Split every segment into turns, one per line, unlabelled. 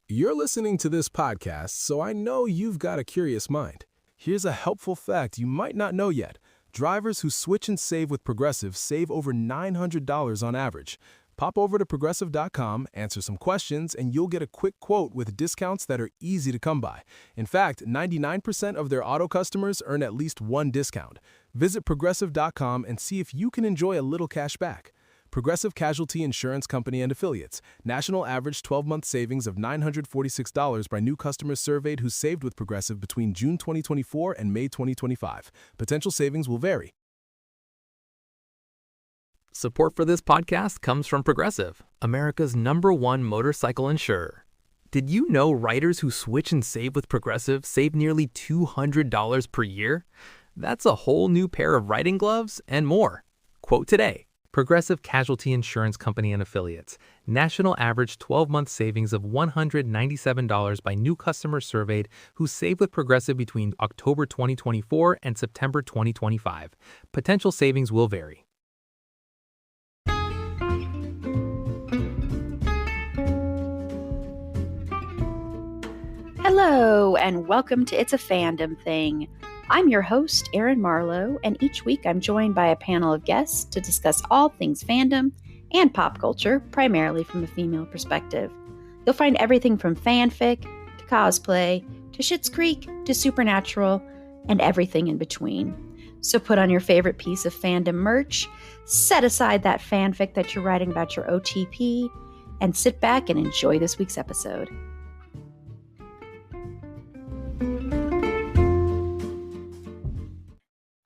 You're listening to this podcast, so I know you've got a curious mind. Here's a helpful fact you might not know yet. Drivers who switch and save with Progressive save over $900 on average. Pop over to Progressive.com, answer some questions, and you'll get a quick quote with discounts that are easy to come by. In fact, 99% of their auto customers earn at least one discount. Visit Progressive.com and see if you can enjoy a little cash back. Progressive Casualty Insurance Company and Affiliates. National average 12-month savings of $946 by new customers surveyed who saved with Progressive between June 2024 and May 2025. Potential savings will vary.
Support for this podcast comes from Progressive, America's #1 motorcycle insurer. Did you know riders who switch and save with Progressive save nearly $200 per year? That's a whole new pair of riding gloves and more. Quote today. Progressive Casualty Insurance Company and Affiliates. National average 12-month savings of $197 by new customers surveyed who save with Progressive between October 2024 and September 2025. Potential savings will vary.
Hello, and welcome to It's a Fandom Thing. I'm your host, Erin Marlowe, and each week I'm joined by a panel of guests to discuss all things fandom and pop culture, primarily from a female perspective. You'll find everything from fanfic to cosplay to Schitt's Creek to Supernatural and everything in between. So put on your favorite piece of fandom merch, set aside that fanfic that you're writing about your OTP, and sit back and enjoy this week's episode.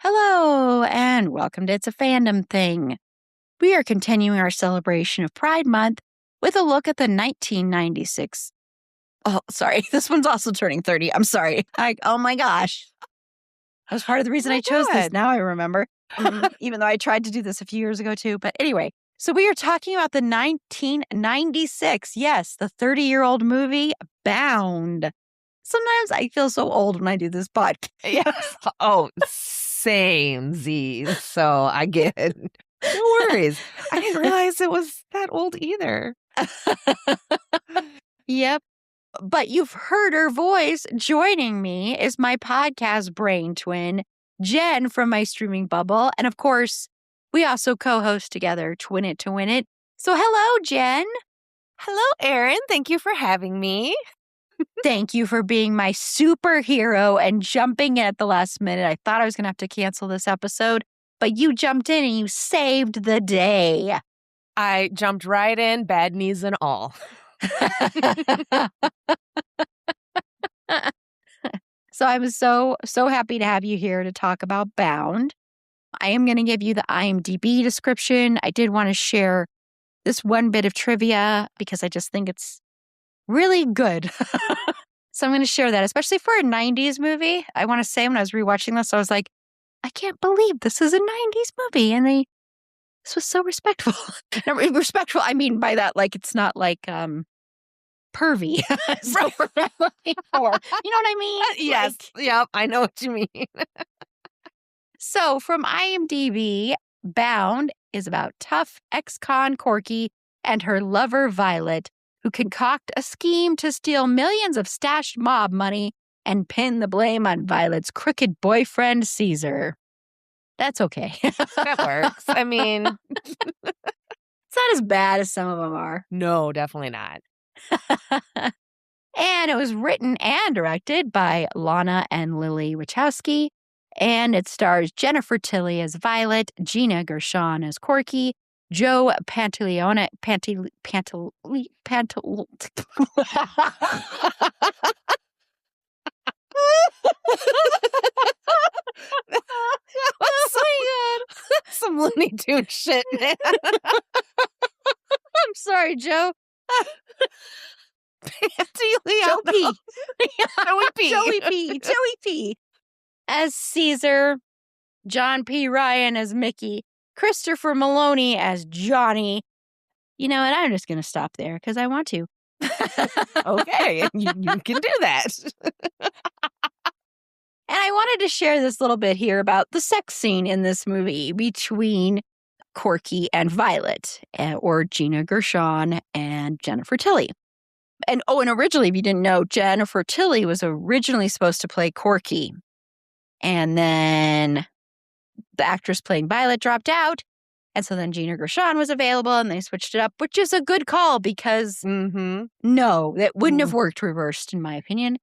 Hello, and welcome to It's a Fandom Thing. We are continuing our celebration of Pride Month with a look at the 1996. Oh, sorry. This one's also turning 30. I'm sorry. Oh my gosh. That was part of the reason I chose this. Now I remember. Even though I tried to do this a few years ago too. But anyway, so we are talking about the 1996. Yes, the 30-year-old movie Bound. Sometimes I feel so old when I do this podcast.
Yes. Oh, same, Z. So I get it. No worries. I didn't realize it was that old either.
Yep. But you've heard her voice. Joining me is my podcast brain twin, Jenn from my streaming bubble. And of course, we also co-host together, Twin It to Win It. So hello, Jenn.
Hello, Erin. Thank you for having me.
Thank you for being my superhero and jumping in at the last minute. I thought I was going to have to cancel this episode, but you jumped in and you saved the day.
I jumped right in, bad knees and all.
So I was so happy to have you here to talk about Bound. I am going to give you the IMDb description. I did want to share this one bit of trivia because I just think it's really good. So I'm going to share that, especially for a 90s movie. I want to say when I was rewatching this, I was like, I can't believe this is a 90s movie. And this was so respectful. No, respectful, I mean by that, like, it's not like pervy. So we're not looking for. You know what I mean?
Yes. Yep. I know what you mean.
So from IMDb, Bound is about tough ex-con Corky and her lover Violet, who concoct a scheme to steal millions of stashed mob money and pin the blame on Violet's crooked boyfriend, Caesar. That's okay.
That works. I mean,
it's not as bad as some of them are.
No, definitely not.
And it was written and directed by Lana and Lily Wachowski. And it stars Jennifer Tilly as Violet, Gina Gershon as Corky, Joe Pantoliano.
Oh my God. Some Looney Tunes shit, man.
I'm sorry, Joe.
Joey
P. As Caesar, John P. Ryan as Mickey, Christopher Maloney as Johnny. You know, and I'm just going to stop there because I want to.
Okay, you can do that.
And I wanted to share this little bit here about the sex scene in this movie between Corky and Violet, or Gina Gershon and Jennifer Tilly. And originally, if you didn't know, Jennifer Tilly was originally supposed to play Corky. And then the actress playing Violet dropped out. And so then Gina Gershon was available and they switched it up, which is a good call because no, that wouldn't have worked reversed, in my opinion.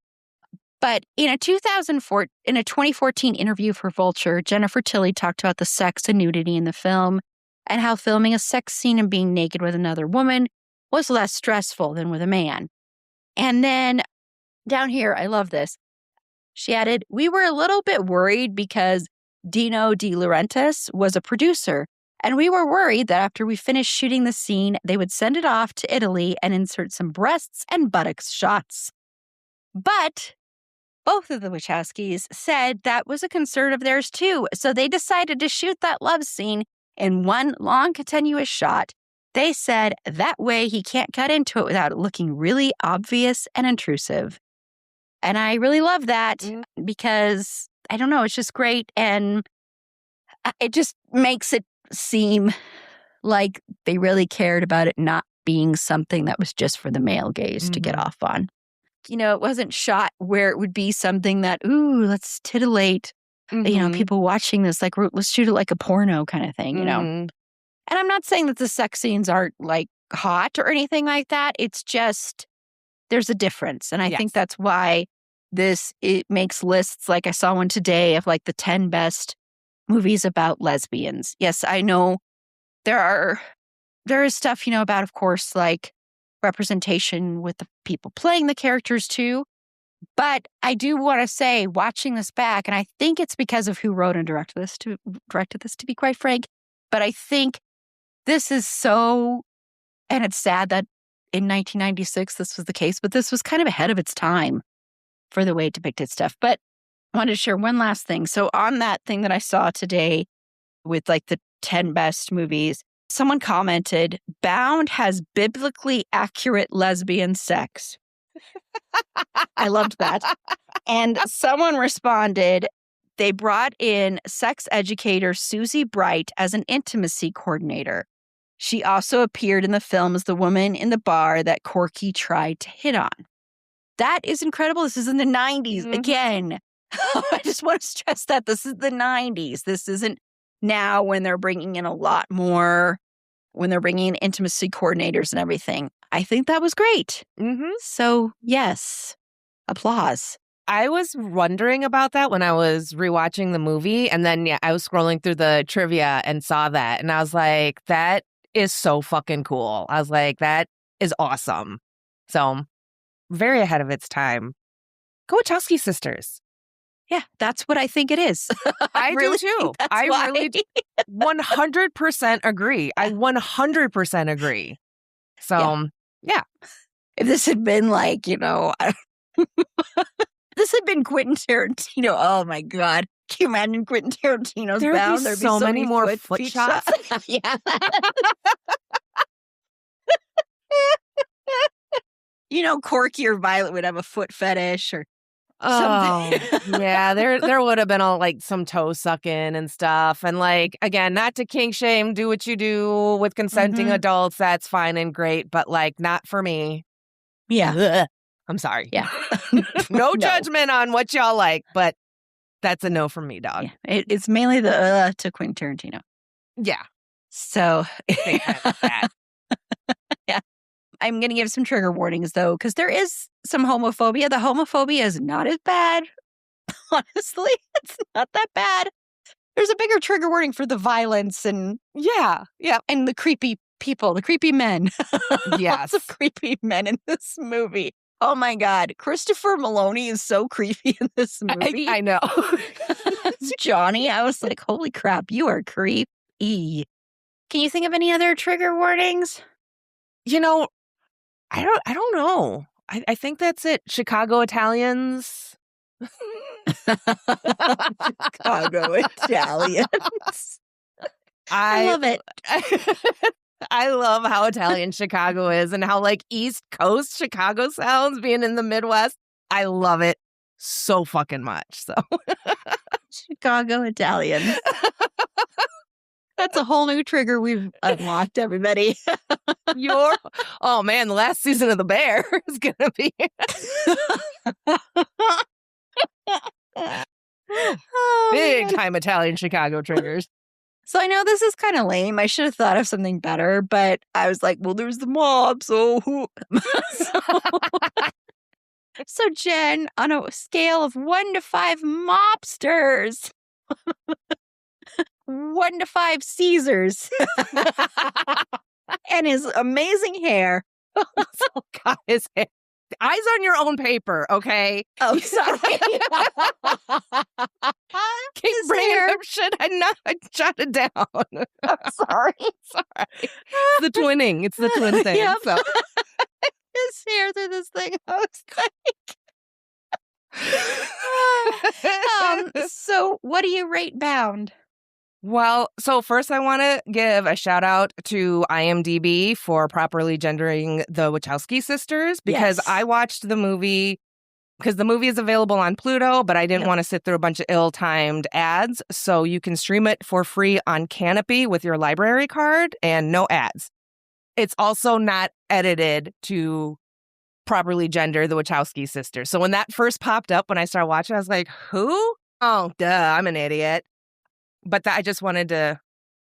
But in a 2014 interview for Vulture, Jennifer Tilly talked about the sex and nudity in the film and how filming a sex scene and being naked with another woman was less stressful than with a man. And then down here, I love this. She added, "We were a little bit worried because Dino De Laurentiis was a producer, and we were worried that after we finished shooting the scene, they would send it off to Italy and insert some breasts and buttocks shots. But both of the Wachowskis said that was a concern of theirs too, so they decided to shoot that love scene in one long continuous shot. They said that way he can't cut into it without it looking really obvious and intrusive." And I really love that because, I don't know, it's just great. And it just makes it seem like they really cared about it not being something that was just for the male gaze to get off on. It wasn't shot where it would be something that, ooh, let's titillate, people watching this, like, let's shoot it like a porno kind of thing, And I'm not saying that the sex scenes aren't, like, hot or anything like that. It's just, there's a difference. And I think that's why it makes lists. Like I saw one today of like the 10 best movies about lesbians. Yes, I know there is stuff, about, of course, like representation with the people playing the characters too. But I do want to say, watching this back, and I think it's because of who wrote and directed this, to be quite frank, but I think this is so, and it's sad that in 1996 this was the case, but this was kind of ahead of its time for the way it depicted stuff. But I wanted to share one last thing. So on that thing that I saw today with like the 10 best movies, someone commented, "Bound has biblically accurate lesbian sex." I loved that. And someone responded, they brought in sex educator Susie Bright as an intimacy coordinator. She also appeared in the film as the woman in the bar that Corky tried to hit on. That is incredible. This is in the 90s. Again, I just want to stress that this is the 90s. This isn't now when they're bringing in a lot more, when they're bringing in intimacy coordinators and everything. I think that was great. So, yes, applause.
I was wondering about that when I was rewatching the movie. And then, I was scrolling through the trivia and saw that. And I was like, that is so fucking cool. I was like, that is awesome. So, very ahead of its time. Go Wachowski sisters.
Yeah, that's what I think it is.
I do too. I really 100% agree. I 100% agree. So, yeah.
If this had been like, this had been Quentin Tarantino. Oh my God. Can you imagine Quentin Tarantino's Bound?
There'd be so many more foot shots.
Yeah. Corky or Violet would have a foot fetish or something.
Yeah, there would have been some toe sucking and stuff. And again, not to kink shame, do what you do with consenting adults. That's fine and great, but not for me.
Yeah.
Ugh. I'm sorry.
Yeah.
No judgment on what y'all like, but that's a no from me, dog.
Yeah. It's mainly the to Quentin Tarantino.
Yeah.
So
that.
Yeah. I'm going to give some trigger warnings, though, because there is some homophobia. The homophobia is not as bad. Honestly, it's not that bad. There's a bigger trigger warning for the violence and and the creepy people, the creepy men.
Yes.
Lots of creepy men in this movie. Oh my God. Christopher Maloney is so creepy in this movie.
I know.
It's Johnny. I was like, holy crap, you are creepy. Can you think of any other trigger warnings?
I don't know. I think that's it. Chicago Italians.
Chicago Italians. I love it.
I love how Italian Chicago is and how East Coast Chicago sounds being in the Midwest. I love it so fucking much. So
Chicago Italians. That's a whole new trigger we've unlocked, everybody.
Oh man, the last season of The Bear is gonna be
Oh,
big
man.
time Italian Chicago triggers.
So I know this is kind of lame. I should have thought of something better, but I was like, well, there's the mob. So so Jen, on a scale of 1 to 5 mobsters, 1 to 5 Caesars, and his amazing hair.
Oh God, his hair. Eyes on your own paper, okay?
Oh, sorry.
Keep bringing up shit I jotted down.
I'm sorry.
Sorry. It's the twinning. It's the twin thing.
Yep.
So.
His hair through this thing. I was like, so what do you rate Bound?
Well, so first I want to give a shout out to IMDb for properly gendering the Wachowski sisters because
Yes.
I watched the movie because the movie is available on Pluto, but I didn't want to sit through a bunch of ill-timed ads. So you can stream it for free on Canopy with your library card and no ads. It's also not edited to properly gender the Wachowski sisters. So when that first popped up when I started watching, I was like, who? Oh, duh, I'm an idiot. But I just wanted to,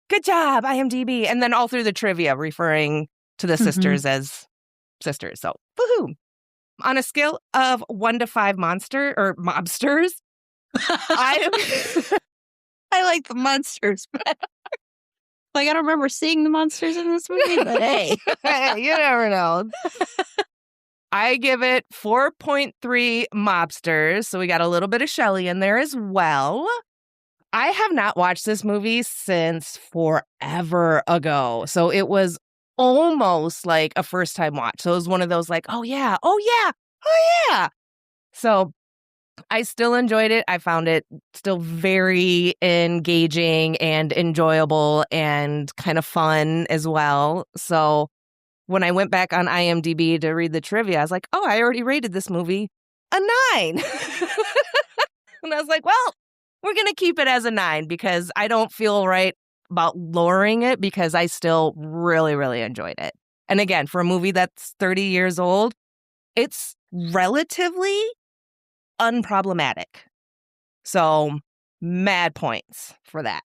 good job, IMDb. And then all through the trivia referring to the sisters as sisters. So, woohoo. On a scale of 1 to 5 mobsters,
I like the monsters better. Like, I don't remember seeing the monsters in this movie, but hey.
You never know. I give it 4.3 mobsters. So we got a little bit of Shelley in there as well. I have not watched this movie since forever ago. So it was almost like a first time watch. So it was one of those like, oh yeah. So I still enjoyed it. I found it still very engaging and enjoyable and kind of fun as well. So when I went back on IMDb to read the trivia, I was like, oh, I already rated this movie a 9. And I was like, well, we're going to keep it as a 9 because I don't feel right about lowering it because I still really, really enjoyed it. And again, for a movie that's 30 years old, it's relatively unproblematic. So mad points for that.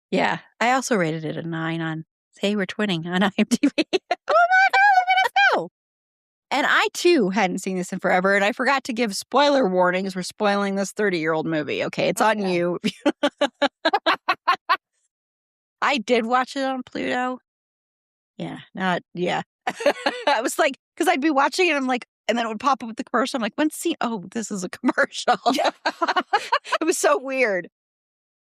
Yeah, I also rated it a 9 on Say We're Twinning on IMDb.
Oh my God, look at us go.
And I, too, hadn't seen this in forever, and I forgot to give spoiler warnings. We're spoiling this 30-year-old movie, okay? It's on you. I did watch it on Pluto. Yeah. I was like, because I'd be watching it, and I'm like, and then it would pop up with the commercial. I'm like, when's scene? Oh, this is a commercial. It was so weird.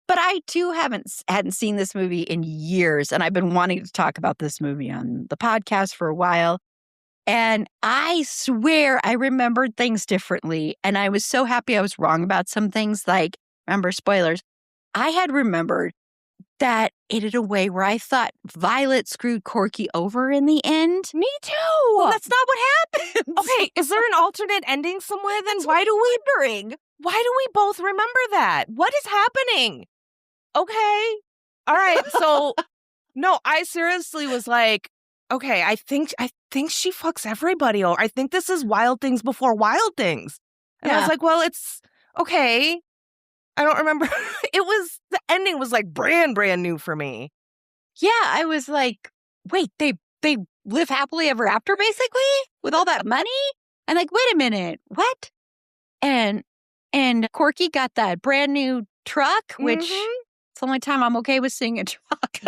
But I, too, hadn't seen this movie in years, and I've been wanting to talk about this movie on the podcast for a while. And I swear I remembered things differently. And I was so happy I was wrong about some things. Like, remember, spoilers. I had remembered that it in a way where I thought Violet screwed Corky over in the end.
Me too.
Well, that's not what happened.
Okay, is there an alternate ending somewhere then?
Why do
we both remember that? What is happening? Okay. All right. So, no, I seriously was like, okay, I think she fucks everybody over. I think this is Wild Things before Wild Things. And I was like, well, it's okay. I don't remember. The ending was like brand new for me.
Yeah, I was like, wait, they live happily ever after, basically, with all that money? And like, wait a minute, what? And Corky got that brand new truck, which it's the only time I'm okay with seeing a truck.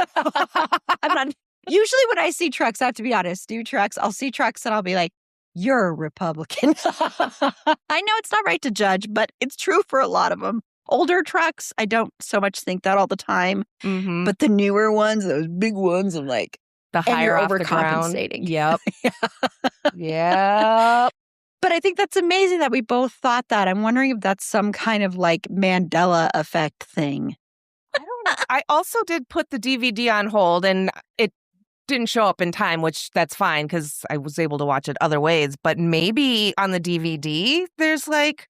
I'm not. Usually when I see trucks, I have to be honest, new trucks, I'll see trucks and I'll be like, you're a Republican. I know it's not right to judge, but it's true for a lot of them. Older trucks, I don't so much think that all the time. But the newer ones, those big ones, I'm like,
the higher off the ground. Yep. Yep.
But I think that's amazing that we both thought that. I'm wondering if that's some kind of like Mandela effect thing.
I don't know. I also did put the DVD on hold and it didn't show up in time, which that's fine because I was able to watch it other ways. But maybe on the DVD, there's like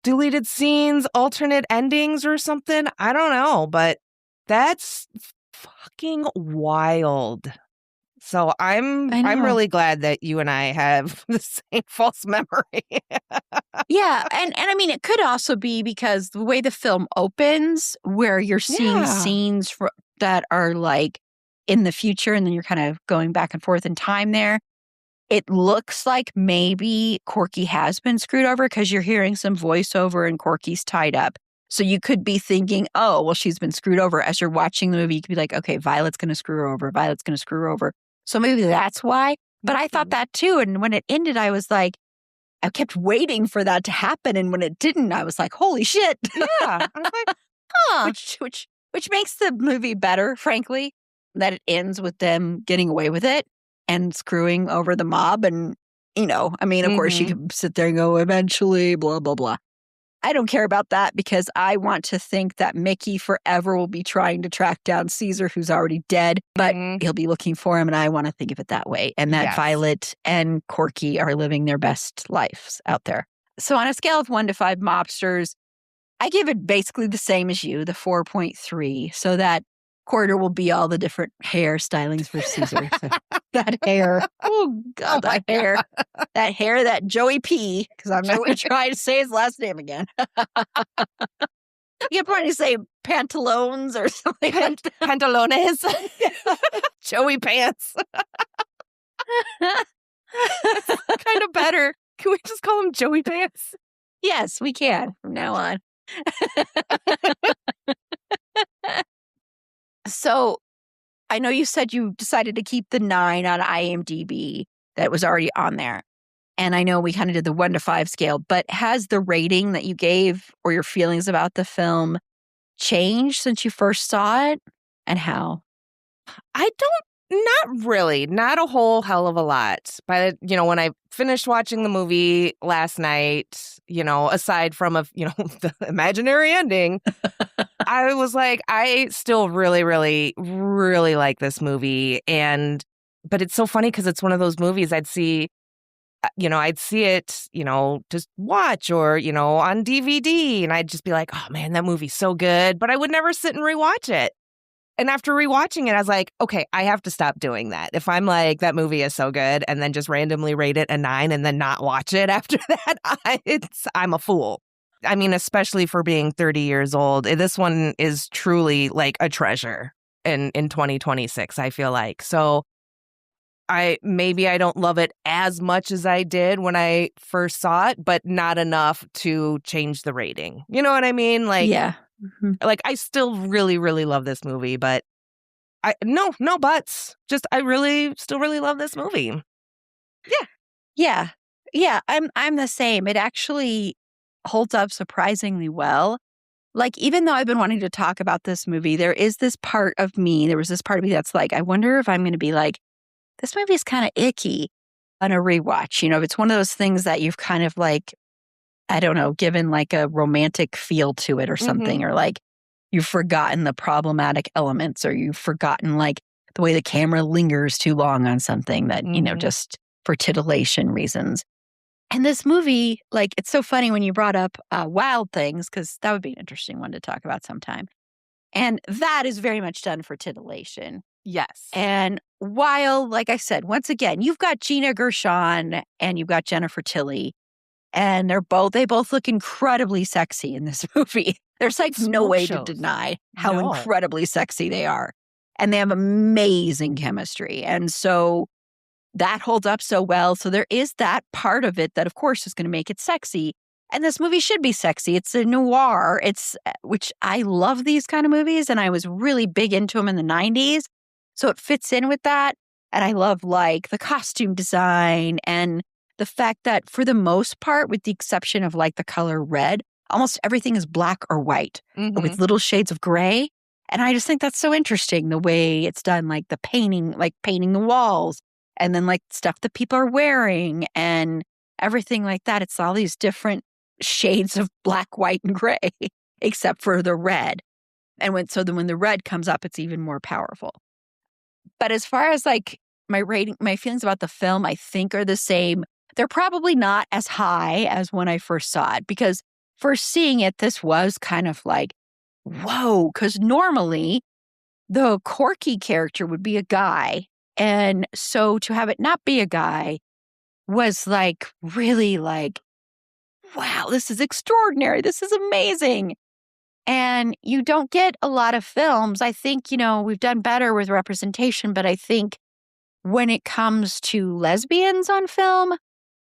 deleted scenes, alternate endings or something. I don't know. But That's fucking wild. So I'm really glad that you and I have the same false memory.
Yeah. And I mean, it could also be because the way the film opens, where you're seeing scenes that are like in the future, and then you're kind of going back and forth in time there. It looks like maybe Corky has been screwed over because you're hearing some voiceover and Corky's tied up. So you could be thinking, oh, well, she's been screwed over. As you're watching the movie, you could be like, okay, Violet's going to screw her over. Violet's going to screw her over. So maybe that's why. But I thought that too. And when it ended, I was like, I kept waiting for that to happen. And when it didn't, I was like, holy shit.
Yeah. I was like, huh.
Which makes the movie better, frankly, that it ends with them getting away with it and screwing over the mob. And, I mean, of course, you could sit there and go, eventually, blah, blah, blah. I don't care about that because I want to think that Mickey forever will be trying to track down Caesar, who's already dead, but he'll be looking for him. And I want to think of it that way. And that Violet and Corky are living their best lives out there. So on a scale of 1 to 5 mobsters, I give it basically the same as you, the 4.3. So that quarter will be all the different hair stylings for Caesar. So that hair. Oh, God, that hair. That hair, that Joey P, because I'm not going to try to say his last name again. You probably say pantalones or something.
Pantalones. Joey pants. Kind of better. Can we just call him Joey Pants?
Yes, we can from now on. So I know you said you decided to keep the 9 on IMDb that was already on there. And I know we kind of did the 1 to 5 scale, but has the rating that you gave or your feelings about the film changed since you first saw it? And how?
Not really. Not a whole hell of a lot. When I finished watching the movie last night, aside from the imaginary ending, I was like, I still really, really, really like this movie. But it's so funny because it's one of those movies I'd see it, just watch or, on DVD. And I'd just be like, oh man, that movie's so good. But I would never sit and rewatch it. And after rewatching it, I was like, okay, I have to stop doing that. If I'm like, that movie is so good, and then just randomly rate it a 9 and then not watch it after that, I'm a fool. I mean, especially for being 30 years old, this one is truly like a treasure in 2026, I feel like. So I don't love it as much as I did when I first saw it, but not enough to change the rating. You know what I mean? Like,
yeah.
Like, I still really, really love this movie, but no buts. Just, I still really love this movie.
Yeah. I'm the same. It actually holds up surprisingly well. Like, even though I've been wanting to talk about this movie, there was this part of me that's like, I wonder if I'm going to be like, this movie is kind of icky on a rewatch. It's one of those things that you've kind of like, I don't know, given like a romantic feel to it or something, or like you've forgotten the problematic elements, or you've forgotten like the way the camera lingers too long on something that, just for titillation reasons. And this movie, like, it's so funny when you brought up Wild Things, because that would be an interesting one to talk about sometime. And that is very much done for titillation.
Yes.
And while, like I said, once again, you've got Gina Gershon and you've got Jennifer Tilly. And they both look incredibly sexy in this movie. There's like no way to deny how incredibly sexy they are. And they have amazing chemistry. And so that holds up so well. So there is that part of it that, of course, is going to make it sexy. And this movie should be sexy. It's a noir. Which I love these kind of movies. And I was really big into them in the 90s. So it fits in with that. And I love like the costume design and the fact that for the most part, with the exception of like the color red, almost everything is black or white with little shades of gray. And I just think that's so interesting, the way it's done, like the painting, like painting the walls, and then like stuff that people are wearing and everything like that. It's all these different shades of black, white, and gray, except for the red. And when the red comes up, it's even more powerful. But as far as like my feelings about the film, I think are the same. They're probably not as high as when I first saw it, because first seeing it, this was kind of like, whoa, because normally the Corky character would be a guy. And so to have it not be a guy was like really like, wow, this is extraordinary. This is amazing. And you don't get a lot of films. I think, we've done better with representation, but I think when it comes to lesbians on film,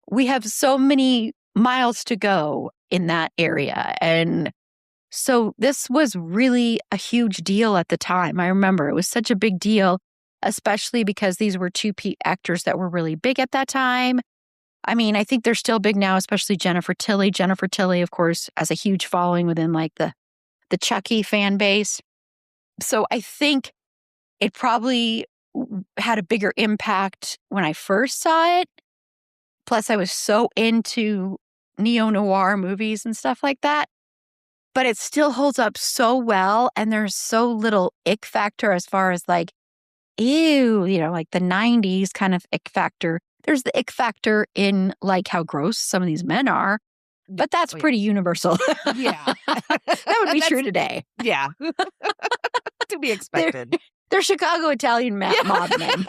we have so many miles to go in that area. And so this was really a huge deal at the time. I remember it was such a big deal, especially because these were two actors that were really big at that time. I mean, I think they're still big now, especially Jennifer Tilly. Jennifer Tilly, of course, has a huge following within like the Chucky fan base. So I think it probably had a bigger impact when I first saw it. Plus, I was so into neo-noir movies and stuff like that. But it still holds up so well. And there's so little ick factor as far as like, ew, like the 90s kind of ick factor. There's the ick factor in like how gross some of these men are. But that's pretty universal.
Yeah.
That would be true today.
Yeah. To be expected.
They're Chicago Italian mob men.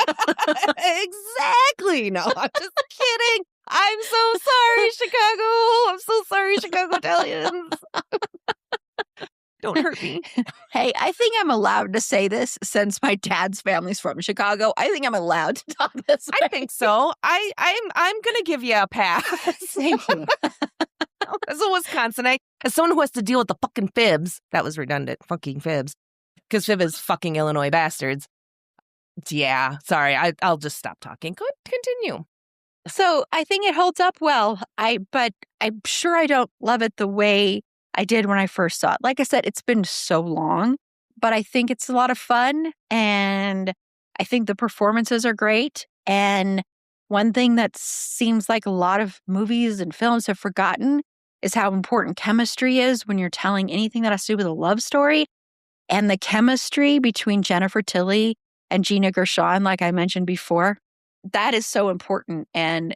Exactly. No, I'm just kidding. I'm so sorry, Chicago. I'm so sorry, Chicago Italians. Don't hurt me.
Hey, I think I'm allowed to say this since my dad's family's from Chicago. I think I'm allowed to talk this way.
I think so. I'm gonna give you a pass.
Thank you.
As a Wisconsinite, as someone who has to deal with the fucking fibs, that was redundant, fucking fibs, because fib is fucking Illinois bastards. Yeah, sorry, I'll just stop talking. Good, continue.
So I think it holds up well. But I'm sure I don't love it the way I did when I first saw it. Like I said, it's been so long, but I think it's a lot of fun, and I think the performances are great. And one thing that seems like a lot of movies and films have forgotten is how important chemistry is when you're telling anything that has to do with a love story. And the chemistry between Jennifer Tilly and Gina Gershon, like I mentioned before, that is so important. And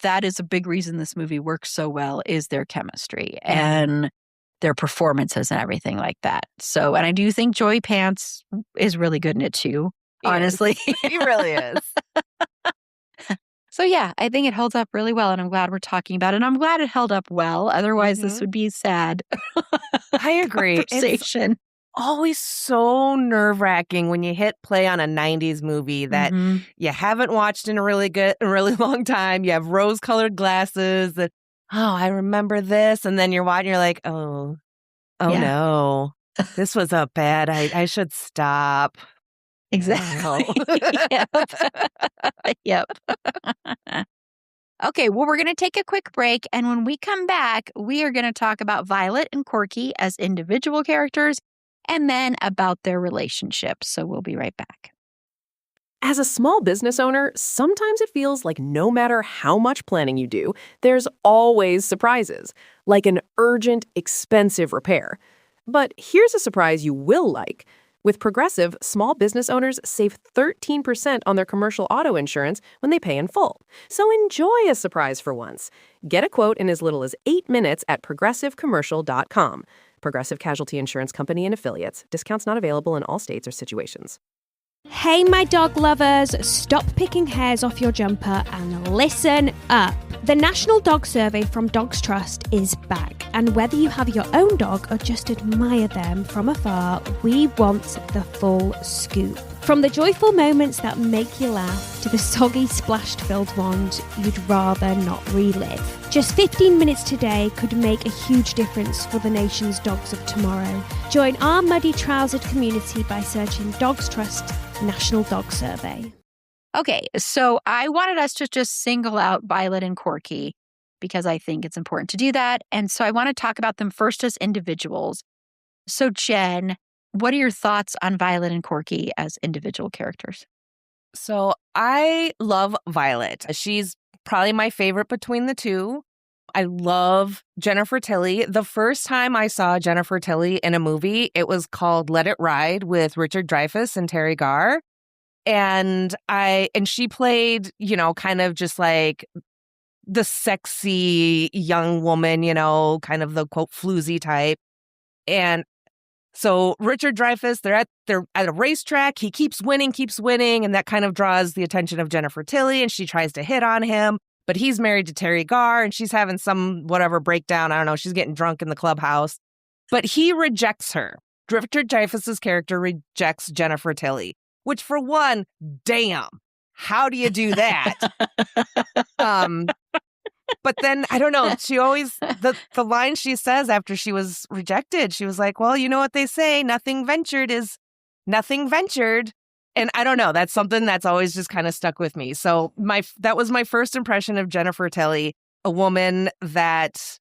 that is a big reason this movie works so well, is their chemistry and their performances and everything like that. So, and I do think Joey Pants is really good in it too, honestly.
He really is.
So yeah, I think it holds up really well, and I'm glad we're talking about it. And I'm glad it held up well. Otherwise, this would be sad.
I agree.
Conversation.
It's always so nerve-wracking when you hit play on a 90s movie that you haven't watched in a really long time. You have rose-colored glasses that, I remember this. And then you're watching, you're like, oh no, this was a bad, I should stop.
Exactly. Yep. Okay, well, we're going to take a quick break. And when we come back, we are going to talk about Violet and Corky as individual characters and then about their relationship. So we'll be right back.
As a small business owner, sometimes it feels like no matter how much planning you do, there's always surprises, like an urgent, expensive repair. But here's a surprise you will like. With Progressive, small business owners save 13% on their commercial auto insurance when they pay in full. So enjoy a surprise for once. Get a quote in as little as 8 minutes at progressivecommercial.com. Progressive Casualty Insurance Company and Affiliates. Discounts not available in all states or situations.
Hey, my dog lovers, stop picking hairs off your jumper and listen up. The National Dog Survey from Dogs Trust is back, and whether you have your own dog or just admire them from afar, we want the full scoop. From the joyful moments that make you laugh to the soggy splash-filled ones you'd rather not relive. Just 15 minutes today could make a huge difference for the nation's dogs of tomorrow. Join our muddy-trousered community by searching Dogs Trust National Dog Survey.
Okay, so I wanted us to just single out Violet and Corky because I think it's important to do that. And so I want to talk about them first as individuals. So Jenn, what are your thoughts on Violet and Corky as individual characters?
So I love Violet. She's probably my favorite between the two. I love Jennifer Tilly. The first time I saw Jennifer Tilly in a movie, it was called Let It Ride with Richard Dreyfuss and Terry Garr. And she played, kind of just like the sexy young woman, kind of the quote floozy type. And So Richard Dreyfuss, they're at a racetrack. He keeps winning, and that kind of draws the attention of Jennifer Tilly, and she tries to hit on him. But he's married to Terry Garr, and she's having some whatever breakdown. I don't know. She's getting drunk in the clubhouse. But he rejects her. Richard Dreyfuss's character rejects Jennifer Tilly, which for one, damn, how do you do that? But then, I don't know, she always, the line she says after she was rejected, she was like, well, you know what they say, nothing ventured is nothing ventured. And I don't know, that's something that's always just kind of stuck with me. So that was my first impression of Jennifer Tilly, a woman that,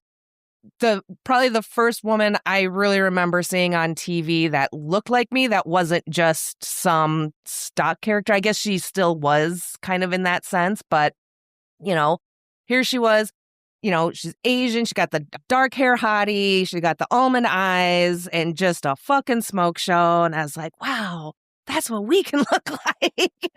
probably the first woman I really remember seeing on TV that looked like me, that wasn't just some stock character. I guess she still was kind of in that sense, but, you know, here she was, you know, she's Asian. She got the dark hair hottie. She got the almond eyes and just a fucking smoke show. And I was like, wow, that's what we can look like.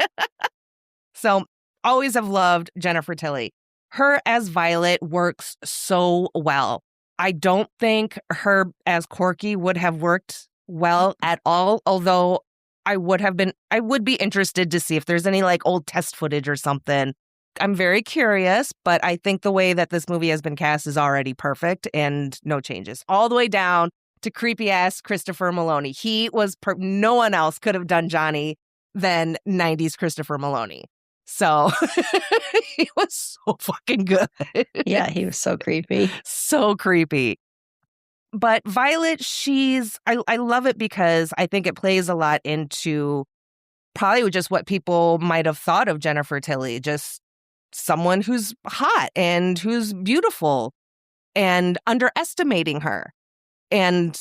So always have loved Jennifer Tilly. Her as Violet works so well. I don't think her as Corky would have worked well at all, although I would be interested to see if there's any like old test footage or something. I'm very curious, but I think the way that this movie has been cast is already perfect and no changes. All the way down to creepy-ass Christopher Maloney. He was, no one else could have done Johnny than 90s Christopher Maloney. So he was so fucking good.
Yeah, he was so creepy.
So creepy. But Violet, I love it because I think it plays a lot into probably just what people might have thought of Jennifer Tilly, just someone who's hot and who's beautiful and underestimating her. And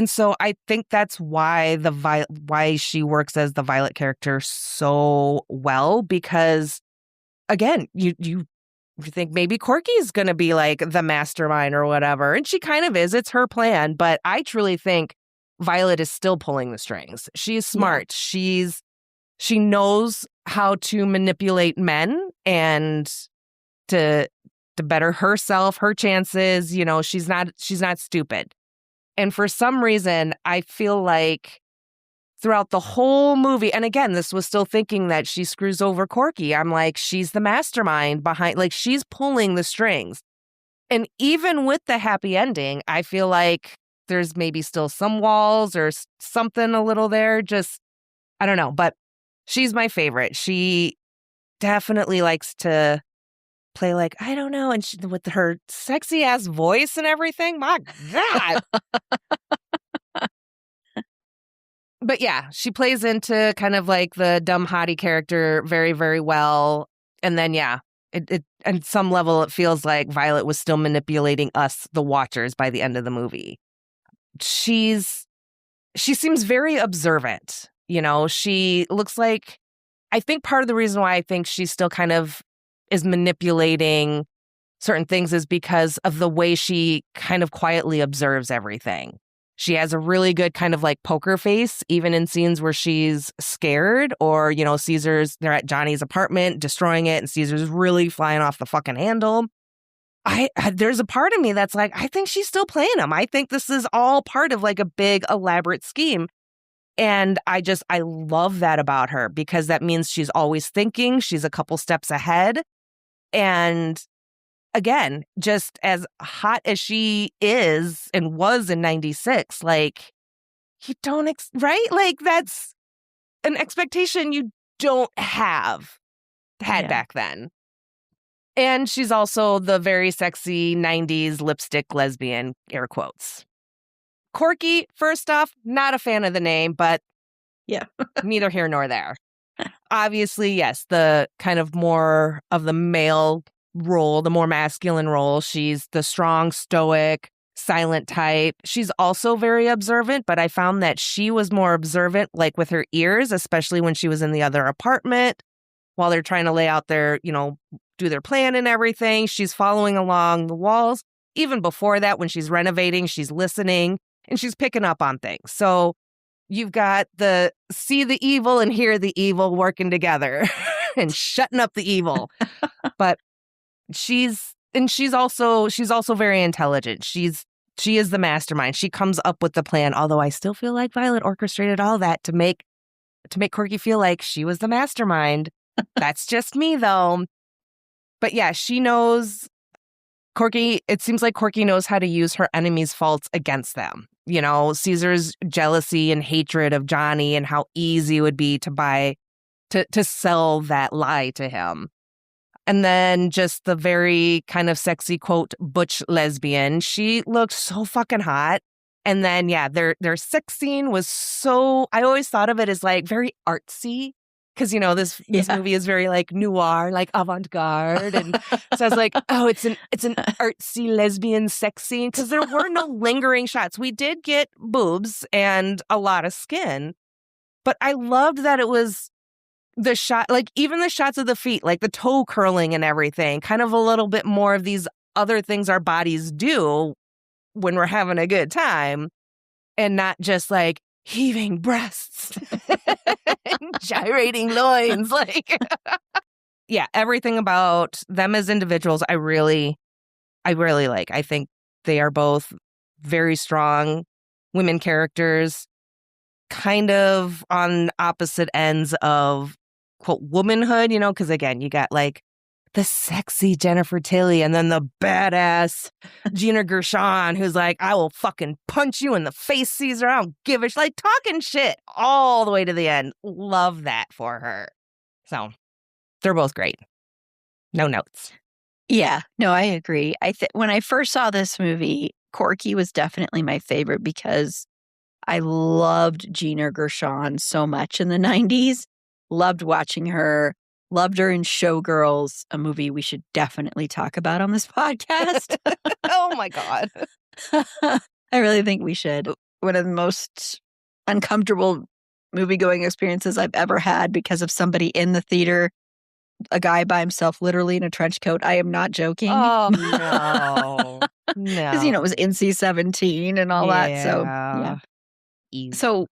so I think that's why why she works as the Violet character so well, because again, you think maybe Corky's going to be like the mastermind or whatever, and she kind of is. It's her plan, but I truly think Violet is still pulling the strings. She's smart. Yeah. She knows how to manipulate men and to better herself, her chances. You know, she's not stupid. And for some reason, I feel like throughout the whole movie, and again, this was still thinking that she screws over Corky. I'm like, she's the mastermind behind, like she's pulling the strings. And even with the happy ending, I feel like there's maybe still some walls or something a little there. Just, I don't know, but she's my favorite. She definitely likes to play like, I don't know. And with her sexy ass voice and everything, my God. But yeah, she plays into kind of like the dumb hottie character very, very well. And then, yeah, it on some level, it feels like Violet was still manipulating us, the watchers, by the end of the movie. She seems very observant. You know, she looks like, I think part of the reason why I think she still kind of is manipulating certain things is because of the way she kind of quietly observes everything. She has a really good kind of like poker face, even in scenes where she's scared or, you know, they're at Johnny's apartment destroying it and Caesar's really flying off the fucking handle. There's a part of me that's like, I think she's still playing him. I think this is all part of like a big elaborate scheme. And I love that about her because that means she's always thinking, she's a couple steps ahead. And again, just as hot as she is and was in 96, like, you don't, right? Like, that's an expectation you don't had back then. And she's also the very sexy 90s lipstick lesbian, air quotes. Corky, first off, not a fan of the name, but
yeah,
neither here nor there. Obviously, yes, the kind of more of the male role, the more masculine role. She's the strong, stoic, silent type. She's also very observant, but I found that she was more observant, like with her ears, especially when she was in the other apartment while they're trying to lay out their, you know, do their plan and everything. She's following along the walls. Even before that, when she's renovating, she's listening and she's picking up on things. So you've got the see the evil and hear the evil working together and shutting up the evil. But she's also very intelligent. She's She is the mastermind. She comes up with the plan, although I still feel like Violet orchestrated all that to make Corky feel like she was the mastermind. That's just me, though. But yeah, she knows Corky. It seems like Corky knows how to use her enemies' faults against them. You know, Caesar's jealousy and hatred of Johnny and how easy it would be to sell that lie to him. And then just the very kind of sexy, quote, butch lesbian. She looked so fucking hot. And then, yeah, their sex scene was so, I always thought of it as like very artsy. Because, you know, this movie is very like noir, like avant-garde. And so I was like, oh, it's an artsy lesbian sex scene. Because there were no lingering shots. We did get boobs and a lot of skin. But I loved that it was the shot, like even the shots of the feet, like the toe curling and everything, kind of a little bit more of these other things our bodies do when we're having a good time, and not just like heaving breasts, gyrating loins. Like, yeah, everything about them as individuals, I really like. I think they are both very strong women characters, kind of on opposite ends of, quote, womanhood, you know, because again, you got like the sexy Jennifer Tilly and then the badass Gina Gershon, who's like, I will fucking punch you in the face, Caesar. I don't give a shit. Like talking shit all the way to the end. Love that for her. So they're both great. No notes.
Yeah, no, I agree. When I first saw this movie, Corky was definitely my favorite because I loved Gina Gershon so much in the 90s. Loved watching her. Loved her in Showgirls, a movie we should definitely talk about on this podcast.
Oh my God.
I really think we should. One of the most uncomfortable movie-going experiences I've ever had because of somebody in the theater, a guy by himself, literally in a trench coat. I am not joking.
Oh, no. No.
Because, you know, it was NC-17 and all that. So, yeah.
Easy.
So,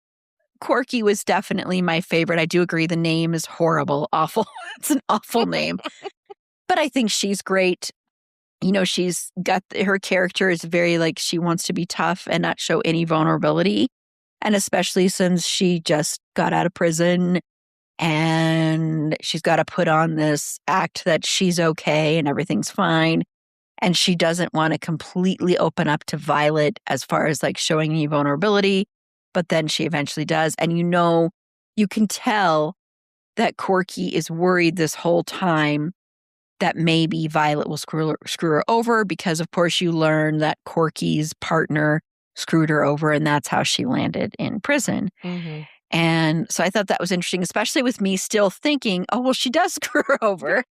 Corky was definitely my favorite. I do agree the name is horrible, awful. It's an awful name. But I think she's great. You know, she's got her character is very like she wants to be tough and not show any vulnerability. And especially since she just got out of prison and she's got to put on this act that she's okay and everything's fine. And she doesn't want to completely open up to Violet as far as like showing any vulnerability. But then she eventually does. And you know, you can tell that Corky is worried this whole time that maybe Violet will screw her over because, of course, you learn that Corky's partner screwed her over and that's how she landed in prison.
Mm-hmm.
And so I thought that was interesting, especially with me still thinking, oh, well, she does screw her over.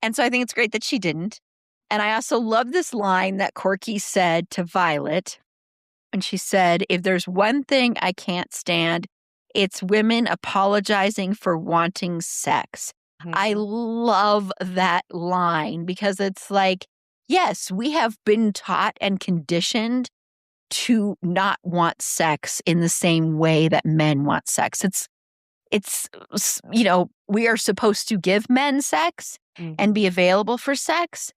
And so I think it's great that she didn't. And I also love this line that Corky said to Violet. And she said, if there's one thing I can't stand, it's women apologizing for wanting sex. Mm-hmm. I love that line because it's like, yes, we have been taught and conditioned to not want sex in the same way that men want sex. It's you know, we are supposed to give men sex and be available for sex.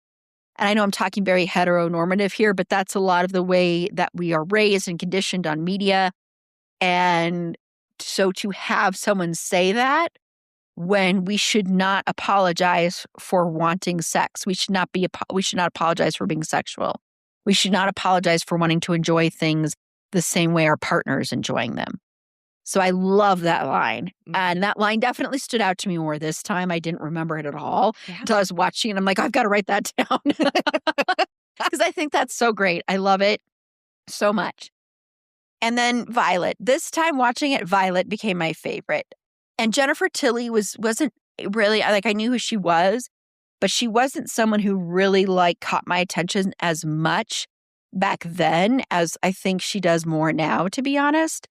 And I know I'm talking very heteronormative here, but that's a lot of the way that we are raised and conditioned on media. And so to have someone say that when we should not apologize for wanting sex, we should not apologize for being sexual. We should not apologize for wanting to enjoy things the same way our partner is enjoying them. So I love that line. And that line definitely stood out to me more this time. I didn't remember it at all until I was watching it. I'm like, I've got to write that down. Because I think that's so great. I love it so much. And then Violet. This time watching it, Violet became my favorite. And Jennifer Tilly wasn't really, like, I knew who she was, but she wasn't someone who really like caught my attention as much back then as I think she does more now, to be honest.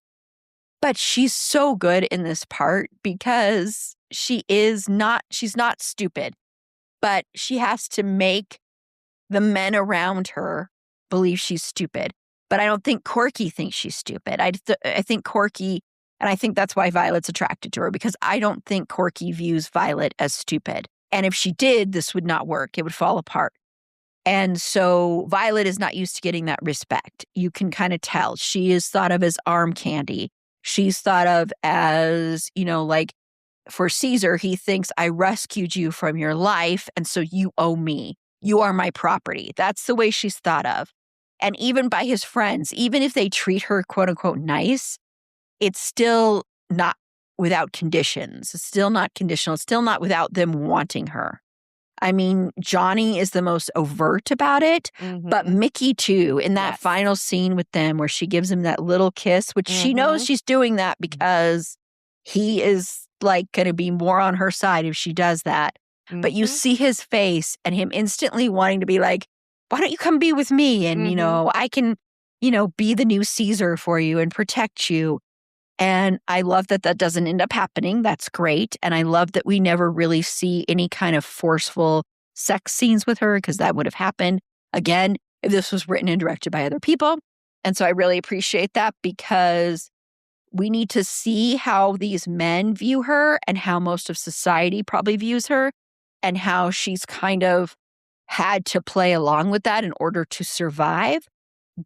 But she's so good in this part because she's not stupid, but she has to make the men around her believe she's stupid. But I don't think Corky thinks she's stupid. I think Corky, and I think that's why Violet's attracted to her, because I don't think Corky views Violet as stupid. And if she did, this would not work. It would fall apart. And so Violet is not used to getting that respect. You can kind of tell. She is thought of as arm candy. She's thought of as, like for Caesar, he thinks, I rescued you from your life, and so you owe me. You are my property. That's the way she's thought of. And even by his friends, even if they treat her quote unquote nice, it's still not without conditions. It's still not conditional. It's still not without them wanting her. I mean, Johnny is the most overt about it, but Mickey too, in that final scene with them where she gives him that little kiss, which she knows she's doing that because he is like going to be more on her side if she does that. But you see his face and him instantly wanting to be like, why don't you come be with me? And, I can, be the new Caesar for you and protect you. And I love that that doesn't end up happening. That's great. And I love that we never really see any kind of forceful sex scenes with her because that would have happened, again, if this was written and directed by other people. And so I really appreciate that because we need to see how these men view her and how most of society probably views her and how she's kind of had to play along with that in order to survive.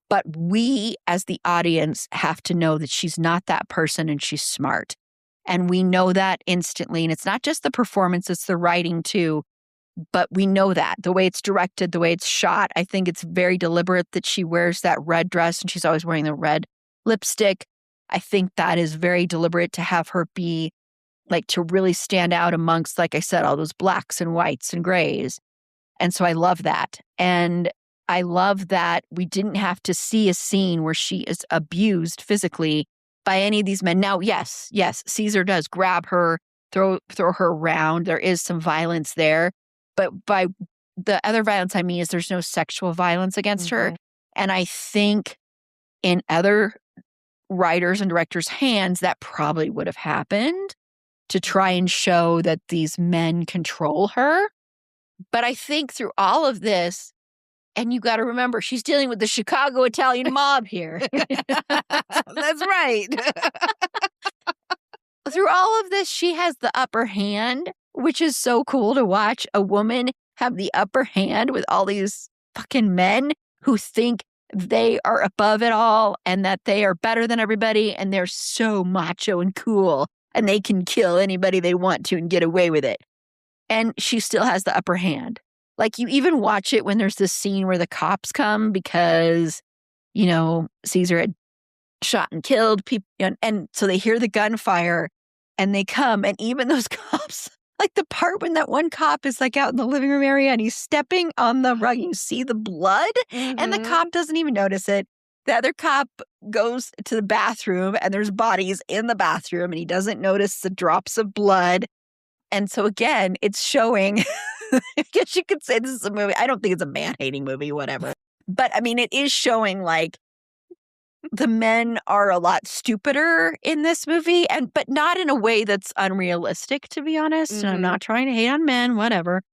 But we, as the audience, have to know that she's not that person and she's smart. And we know that instantly. And it's not just the performance, it's the writing too. But we know that the way it's directed, the way it's shot, I think it's very deliberate that she wears that red dress and she's always wearing the red lipstick. I think that is very deliberate to have her be like to really stand out amongst, like I said, all those blacks and whites and grays. And so I love that. And I love that we didn't have to see a scene where she is abused physically by any of these men. Now, yes, Caesar does grab her, throw her around. There is some violence there. But by the other violence I mean is there's no sexual violence against her. And I think in other writers and directors' hands, that probably would have happened to try and show that these men control her. But I think through all of this, and you got to remember, she's dealing with the Chicago Italian mob here.
That's right.
Through all of this, she has the upper hand, which is so cool to watch a woman have the upper hand with all these fucking men who think they are above it all and that they are better than everybody and they're so macho and cool and they can kill anybody they want to and get away with it. And she still has the upper hand. Like, you even watch it when there's this scene where the cops come because, Caesar had shot and killed people. And so they hear the gunfire and they come. And even those cops, like the part when that one cop is like out in the living room area and he's stepping on the rug, you see the blood and the cop doesn't even notice it. The other cop goes to the bathroom and there's bodies in the bathroom and he doesn't notice the drops of blood. And so again, it's showing, I guess you could say this is a movie. I don't think it's a man-hating movie, whatever. But I mean, it is showing like the men are a lot stupider in this movie, but not in a way that's unrealistic, to be honest. And I'm not trying to hate on men, whatever.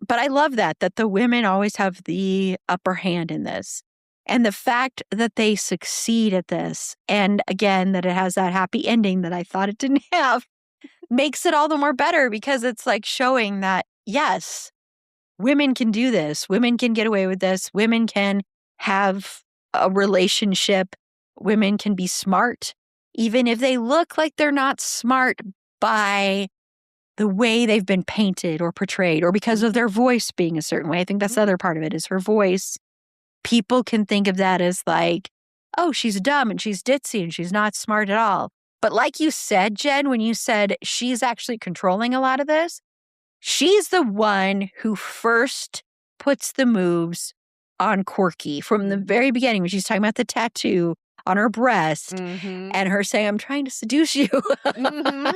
But I love that the women always have the upper hand in this. And the fact that they succeed at this, and again, that it has that happy ending that I thought it didn't have, makes it all the more better because it's like showing that, yes, women can do this. Women can get away with this. Women can have a relationship. Women can be smart, even if they look like they're not smart by the way they've been painted or portrayed or because of their voice being a certain way. I think that's the other part of it is her voice. People can think of that as like, oh, she's dumb and she's ditzy and she's not smart at all. But like you said, Jen, when you said she's actually controlling a lot of this, she's the one who first puts the moves on Corky from the very beginning when she's talking about the tattoo on her breast and her saying, I'm trying to seduce you.
You're even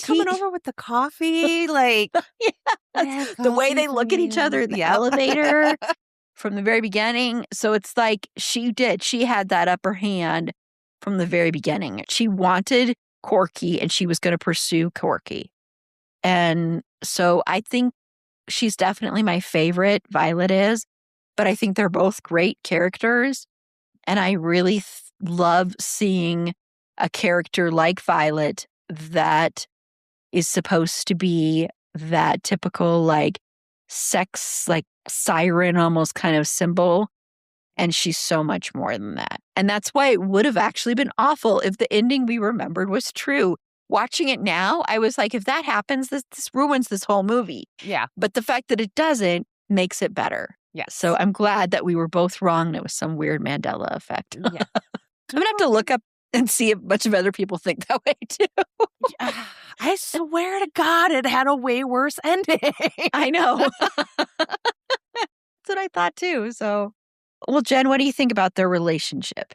coming over with the coffee, like
the way they look at each other in the elevator from the very beginning. So it's like she had that upper hand from the very beginning. She wanted Corky and she was going to pursue Corky. And so I think she's definitely my favorite, Violet is, but I think they're both great characters. And I really love seeing a character like Violet that is supposed to be that typical, like, sex, like siren almost kind of symbol. And she's so much more than that. And that's why it would have actually been awful if the ending we remembered was true. Watching it now, I was like, if that happens, this ruins this whole movie.
Yeah.
But the fact that it doesn't makes it better.
Yes.
So I'm glad that we were both wrong. And it was some weird Mandela effect.
Yeah.
I'm going to have to look up and see if a bunch of other people think that way too.
I swear to God, it had a way worse ending.
I know. That's what I thought too. So, well, Jenn, what do you think about their relationship?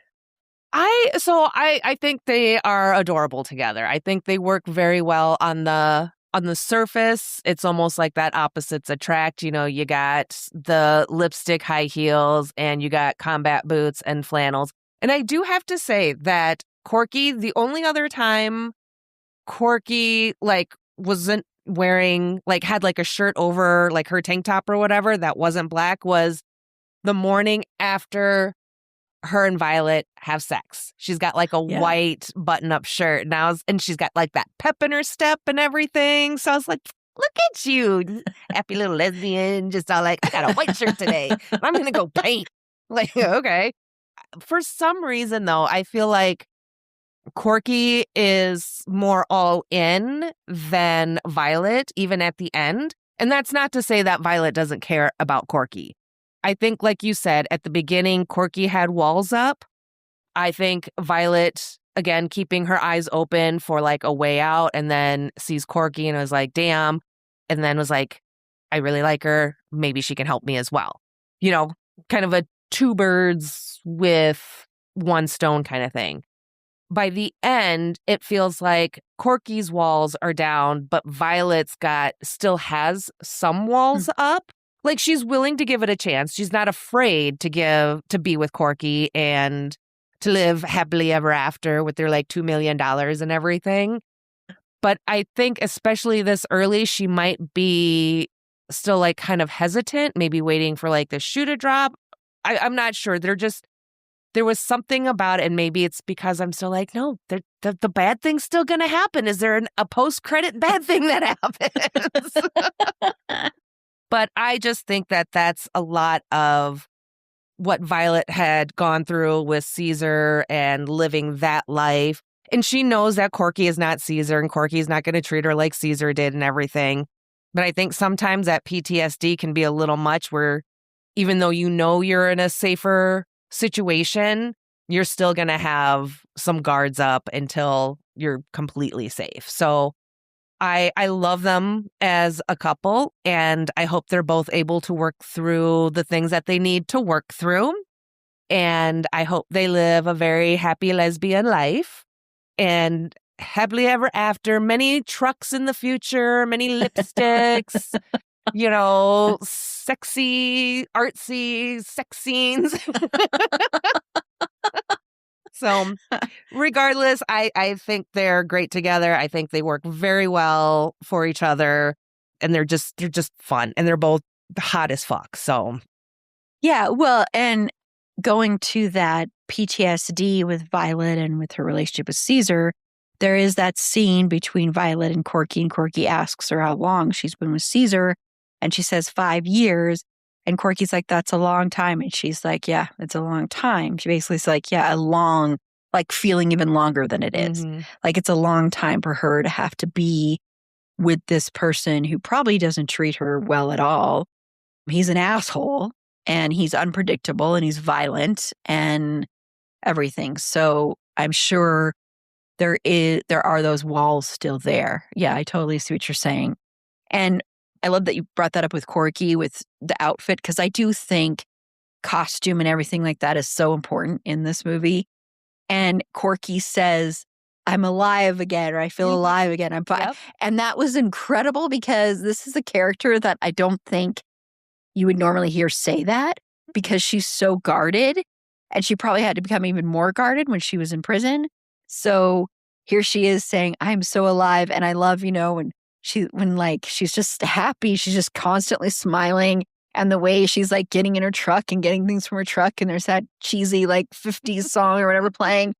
I think they are adorable together. I think they work very well on the surface. It's almost like that opposites attract. You know, you got the lipstick high heels and you got combat boots and flannels. And I do have to say that Corky, the only other time Corky like wasn't wearing, like had like a shirt over like her tank top or whatever that wasn't black was the morning after her and Violet have sex. She's got like a white button-up shirt and she's got like that pep in her step and everything. So I was like, look at you, happy little lesbian, just all like, I got a white shirt today. I'm going to go paint. Like, okay. For some reason, though, I feel like Corky is more all in than Violet, even at the end. And that's not to say that Violet doesn't care about Corky. I think, like you said, at the beginning, Corky had walls up. I think Violet, again, keeping her eyes open for like a way out, and then sees Corky and was like, damn. And then was like, I really like her. Maybe she can help me as well. You know, kind of a two birds with one stone kind of thing. By the end, it feels like Corky's walls are down, but Violet's still has some walls up. Like she's willing to give it a chance. She's not afraid to be with Corky and to live happily ever after with their like $2 million and everything. But I think especially this early, she might be still like kind of hesitant, maybe waiting for like the shoe to drop. I'm not sure. There was something about it, and maybe it's because I'm still like, no, the bad thing's still going to happen. Is there a post-credit bad thing that happens? But I just think that that's a lot of what Violet had gone through with Caesar and living that life. And she knows that Corky is not Caesar and Corky is not going to treat her like Caesar did and everything. But I think sometimes that PTSD can be a little much where even though you know you're in a safer situation, you're still going to have some guards up until you're completely safe. So I love them as a couple, and I hope they're both able to work through the things that they need to work through. And I hope they live a very happy lesbian life and happily ever after. Many trucks in the future, many lipsticks, you know, sexy, artsy sex scenes. So regardless, I think they're great together. I think they work very well for each other, and they're just fun, and they're both hot as fuck. So
yeah, well, and going to that PTSD with Violet and with her relationship with Caesar, there is that scene between Violet and Corky asks her how long she's been with Caesar, and she says 5 years. And Corky's like, that's a long time. And she's like, yeah, it's a long time. She basically is like, yeah, a long, like feeling even longer than it is.
Mm-hmm.
Like it's a long time for her to have to be with this person who probably doesn't treat her well at all. He's an asshole and he's unpredictable and he's violent and everything. So I'm sure there are those walls still there. Yeah, I totally see what you're saying. And I love that you brought that up with Corky with the outfit, because I do think costume and everything like that is so important in this movie. And Corky says, I'm alive again, or I feel alive again. I'm fine. Yep. And that was incredible because this is a character that I don't think you would normally hear say that, because she's so guarded, and she probably had to become even more guarded when she was in prison. So here she is saying, I'm so alive and I love, you know, and she's just happy, she's just constantly smiling. And the way she's like getting in her truck and getting things from her truck, and there's that cheesy like 50s song or whatever playing.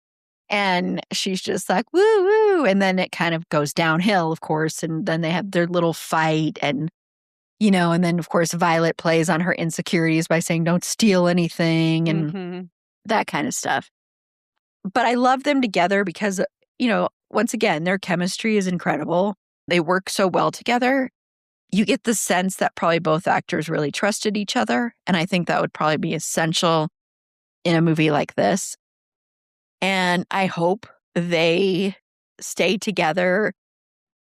And she's just like, woo, woo. And then it kind of goes downhill, of course. And then they have their little fight. And And then, of course, Violet plays on her insecurities by saying, don't steal anything and that kind of stuff. But I love them together because, once again, their chemistry is incredible. They work so well together. You get the sense that probably both actors really trusted each other. And I think that would probably be essential in a movie like this. And I hope they stay together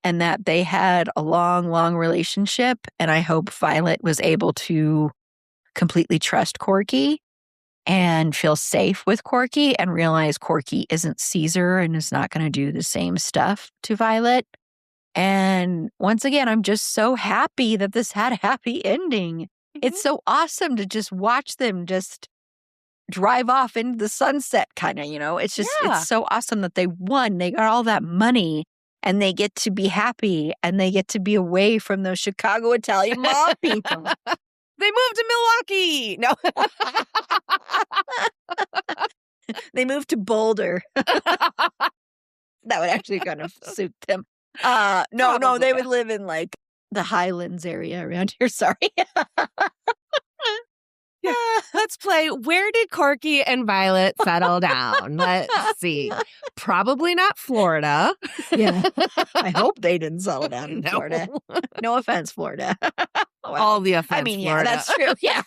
and that they had a long, long relationship. And I hope Violet was able to completely trust Corky and feel safe with Corky and realize Corky isn't Caesar and is not going to do the same stuff to Violet. And once again, I'm just so happy that this had a happy ending. It's so awesome to just watch them just drive off into the sunset kind of, It's just, It's so awesome that they won. They got all that money. And they get to be happy and they get to be away from those Chicago Italian mob people.
They moved to Milwaukee. No.
They moved to Boulder. That would actually kind of suit them. No, they would live in like the Highlands area around here. Sorry.
Yeah. Let's play. Where did Corky and Violet settle down? Let's see. Probably not Florida.
Yeah. I hope they didn't settle down in Florida. No offense, Florida.
Well, all the offense, Florida.
Yeah, that's true. Yeah.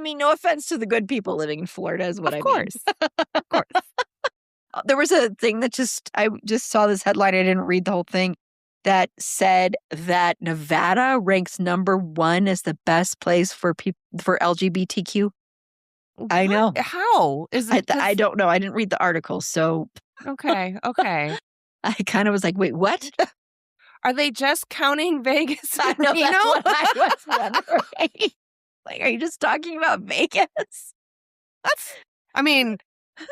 No offense to the good people living in Florida is what I mean.
Of course.
There was a thing that I just saw this headline. I didn't read the whole thing. That said that Nevada ranks number 1 as the best place for LGBTQ. I know.
How? Is it?
I don't know. I didn't read the article, so.
Okay.
I kind of was like, wait, what?
Are they just counting Vegas?
I know, that's what I was wondering. Like, are you just talking about Vegas?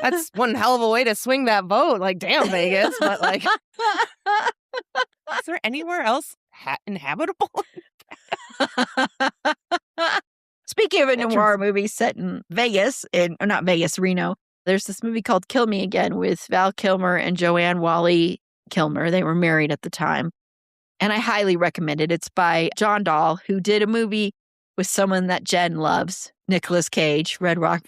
That's one hell of a way to swing that vote. Like, damn, Vegas. But like, is there anywhere else inhabitable?
Speaking of a noir movie set in Vegas, not Vegas, Reno, there's this movie called Kill Me Again with Val Kilmer and Joanne Whalley Kilmer. They were married at the time. And I highly recommend it. It's by John Dahl, who did a movie with someone that Jenn loves, Nicolas Cage, Red Rock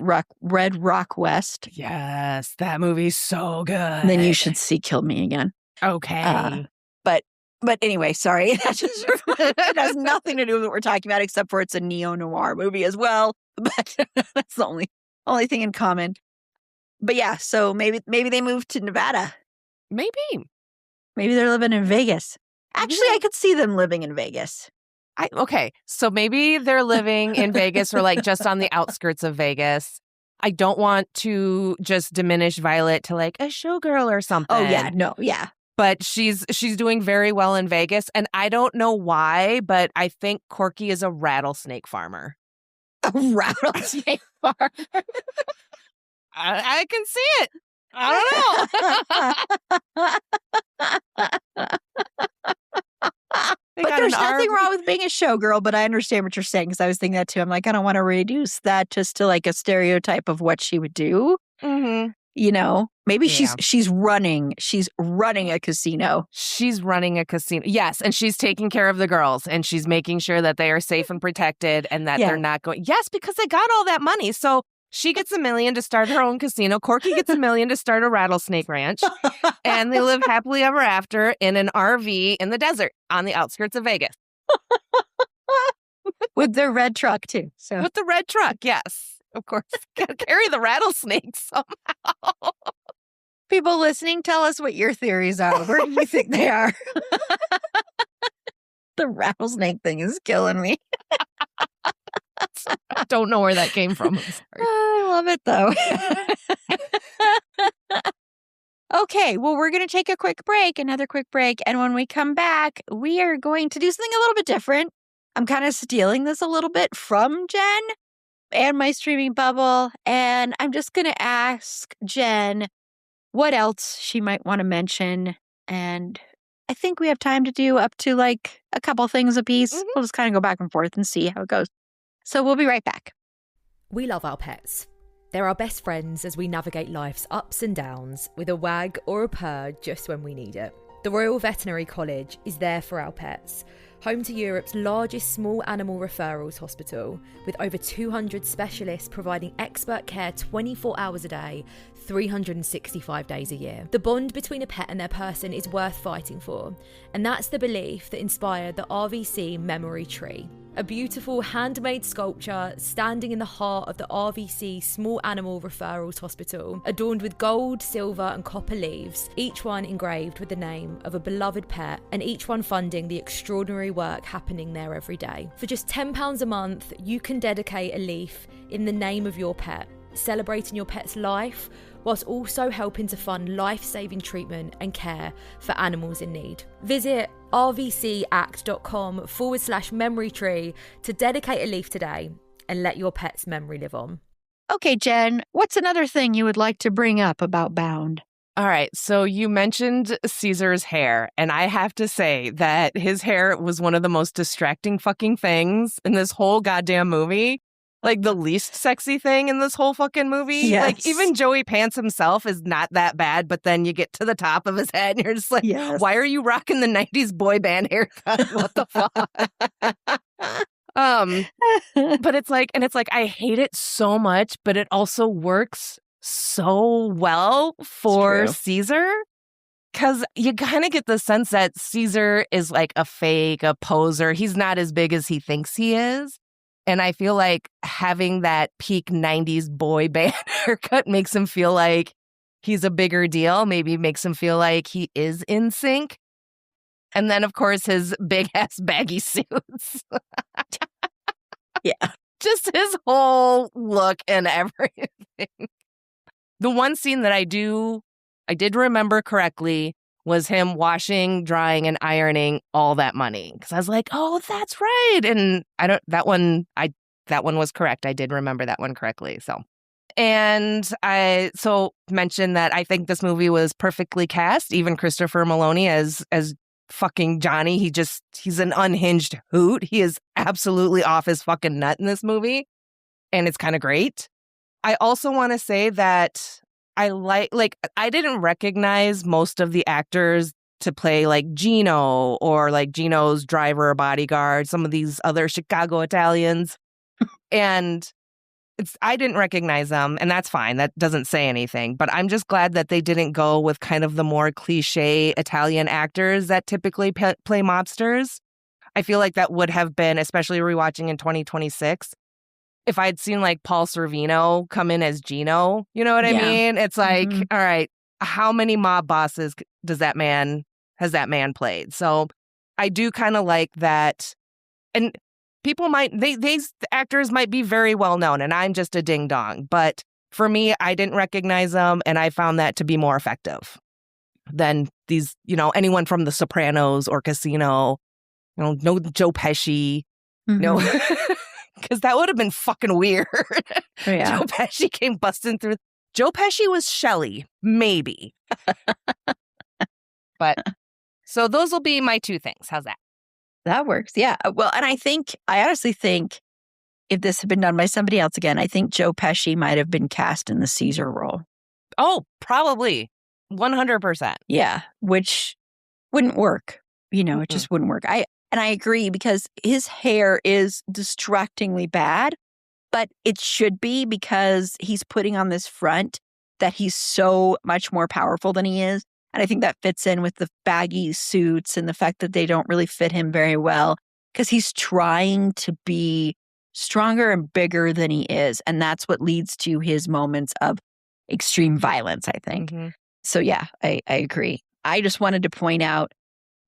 West.
Yes, that movie's so good.
And then you should see Kill Me Again.
Okay.
But anyway, sorry. It has nothing to do with what we're talking about, except for it's a neo-noir movie as well. But that's the only thing in common. But yeah, so maybe they moved to Nevada.
Maybe
they're living in Vegas. Actually, I could see them living in Vegas.
Okay, so maybe they're living in Vegas or like just on the outskirts of Vegas. I don't want to just diminish Violet to like a showgirl or something.
Oh yeah, no, yeah.
But she's doing very well in Vegas, and I don't know why, but I think Corky is a rattlesnake farmer.
A rattlesnake farmer?
I can see it. I don't know.
But there's nothing wrong with being a showgirl, but I understand what you're saying, because I was thinking that too. I'm like, I don't want to reduce that just to like a stereotype of what she would do.
Mm-hmm.
Maybe she's running a casino.
She's running a casino. Yes, and she's taking care of the girls, and she's making sure that they are safe and protected and that they're not going. Yes, because they got all that money. So she gets $1 million to start her own casino. Corky gets $1 million to start a rattlesnake ranch. And they live happily ever after in an RV in the desert on the outskirts of Vegas.
With their red truck, too. So.
With the red truck, yes. Of course. Gotta carry the rattlesnakes somehow.
People listening, tell us what your theories are. Where do you think they are? The rattlesnake thing is killing me.
I don't know where that came from. I'm sorry.
I love it, though. Okay, well, we're going to take another quick break. And when we come back, we are going to do something a little bit different. I'm kind of stealing this a little bit from Jenn and my streaming bubble. And I'm just going to ask Jenn what else she might want to mention. And I think we have time to do up to like a couple things a piece. Mm-hmm. We'll just kind of go back and forth and see how it goes. So we'll be right back.
We love our pets. They're our best friends as we navigate life's ups and downs with a wag or a purr just when we need it. The Royal Veterinary College is there for our pets. home to Europe's largest small animal referrals hospital, with over 200 specialists providing expert care 24 hours a day, 365 days a year. The bond between a pet and their person is worth fighting for, and that's the belief that inspired the RVC Memory Tree, a beautiful handmade sculpture standing in the heart of the RVC Small Animal Referrals Hospital, adorned with gold, silver and copper leaves, each one engraved with the name of a beloved pet, and each one funding the extraordinary work happening there every day. For just £10 a month, you can dedicate a leaf in the name of your pet, celebrating your pet's life, whilst also helping to fund life-saving treatment and care for animals in need. Visit rvcact.com/memory tree to dedicate a leaf today and let your pet's memory live on.
Okay, Jenn, what's another thing you would like to bring up about Bound?
All right, so you mentioned Caesar's hair, and I have to say that his hair was one of the most distracting fucking things in this whole goddamn movie. Like, the least sexy thing in this whole fucking movie.
Yes.
Like, even Joey Pants himself is not that bad, but then you get to the top of his head and you're just like,
Yes.
why are you rocking the 90s boy band haircut? What the fuck? But it's like, I hate it so much, but it also works so well for Caesar. Because you kind of get the sense that Caesar is like a fake, a poser. He's not as big as he thinks he is. And I feel like having that peak 90s boy band haircut makes him feel like he's a bigger deal. Maybe makes him feel like he is in sync. And then, of course, his big-ass baggy suits.
Yeah.
Just his whole look and everything. The one scene that I did remember correctly was him washing, drying, and ironing all that money. Because I was like, oh, that's right. And that one was correct. I did remember that one correctly. And I mentioned that I think this movie was perfectly cast. Even Christopher Maloney as fucking Johnny. He's an unhinged hoot. He is absolutely off his fucking nut in this movie. And it's kind of great. I also want to say that I I didn't recognize most of the actors to play like Gino or like Gino's driver or bodyguard, some of these other Chicago Italians. And I didn't recognize them, and that's fine. That doesn't say anything. But I'm just glad that they didn't go with kind of the more cliche Italian actors that typically play mobsters. I feel like that would have been, especially rewatching in 2026, if I'd seen like Paul Sorvino come in as Gino, you know what I mean? It's like, all right, how many mob bosses has that man played? So I do kind of like that. And people these actors might be very well known, and I'm just a ding dong. But for me, I didn't recognize them, and I found that to be more effective than these, anyone from The Sopranos or Casino, no Joe Pesci, no. Because that would have been fucking weird.
Yeah.
Joe Pesci came busting through. Joe Pesci was Shelley, maybe. But so those will be my two things. How's that?
That works. Yeah. Well, and I honestly think if this had been done by somebody else again, I think Joe Pesci might have been cast in the Caesar role.
Oh, probably. 100%.
Yeah. Which wouldn't work. It just wouldn't work. And I agree, because his hair is distractingly bad, but it should be, because he's putting on this front that he's so much more powerful than he is. And I think that fits in with the baggy suits and the fact that they don't really fit him very well, because he's trying to be stronger and bigger than he is. And that's what leads to his moments of extreme violence, I think. Mm-hmm. So yeah, I agree. I just wanted to point out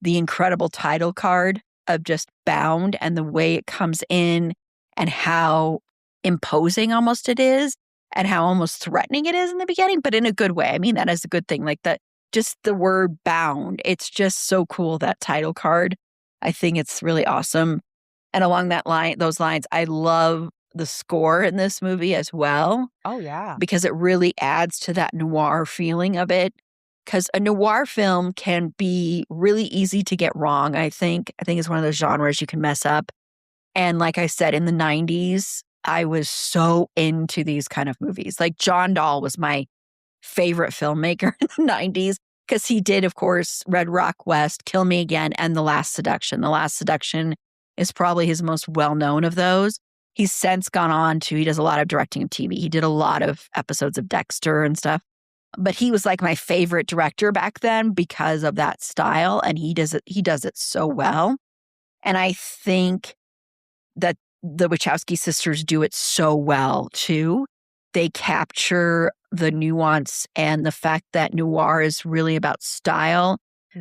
the incredible title card of just Bound and the way it comes in and how imposing almost it is and how almost threatening it is in the beginning, but in a good way. I mean, that is a good thing. Like just the word bound, it's just so cool, that title card. I think it's really awesome. And along those lines, I love the score in this movie as well.
Oh, yeah.
Because it really adds to that noir feeling of it. Because a noir film can be really easy to get wrong, I think. I think it's one of those genres you can mess up. And like I said, in the 90s, I was so into these kind of movies. Like John Dahl was my favorite filmmaker in the 90s. because he did, of course, Red Rock West, Kill Me Again, and The Last Seduction. The Last Seduction is probably his most well-known of those. He's since gone on to, he does a lot of directing of TV. He did a lot of episodes of Dexter and stuff. But he was like my favorite director back then because of that style. And he does it so well. And I think that the Wachowski sisters do it so well too. They capture the nuance and the fact that noir is really about style,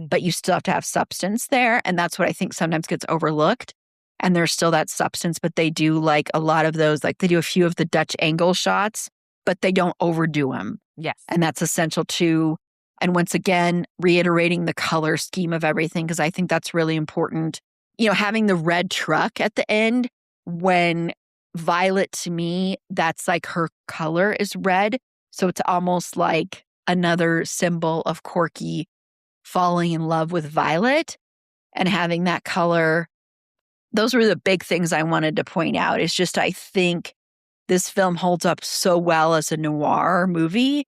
but you still have to have substance there. And that's what I think sometimes gets overlooked. And there's still that substance, but they do like a lot of those, like they do a few of the Dutch angle shots, but they don't overdo them.
Yes.
And that's essential too. And once again, reiterating the color scheme of everything, because I think that's really important. You know, having the red truck at the end, when Violet, to me, that's like her color is red. So it's almost like another symbol of Corky falling in love with Violet and having that color. Those were the big things I wanted to point out. It's just, I think this film holds up so well as a noir movie,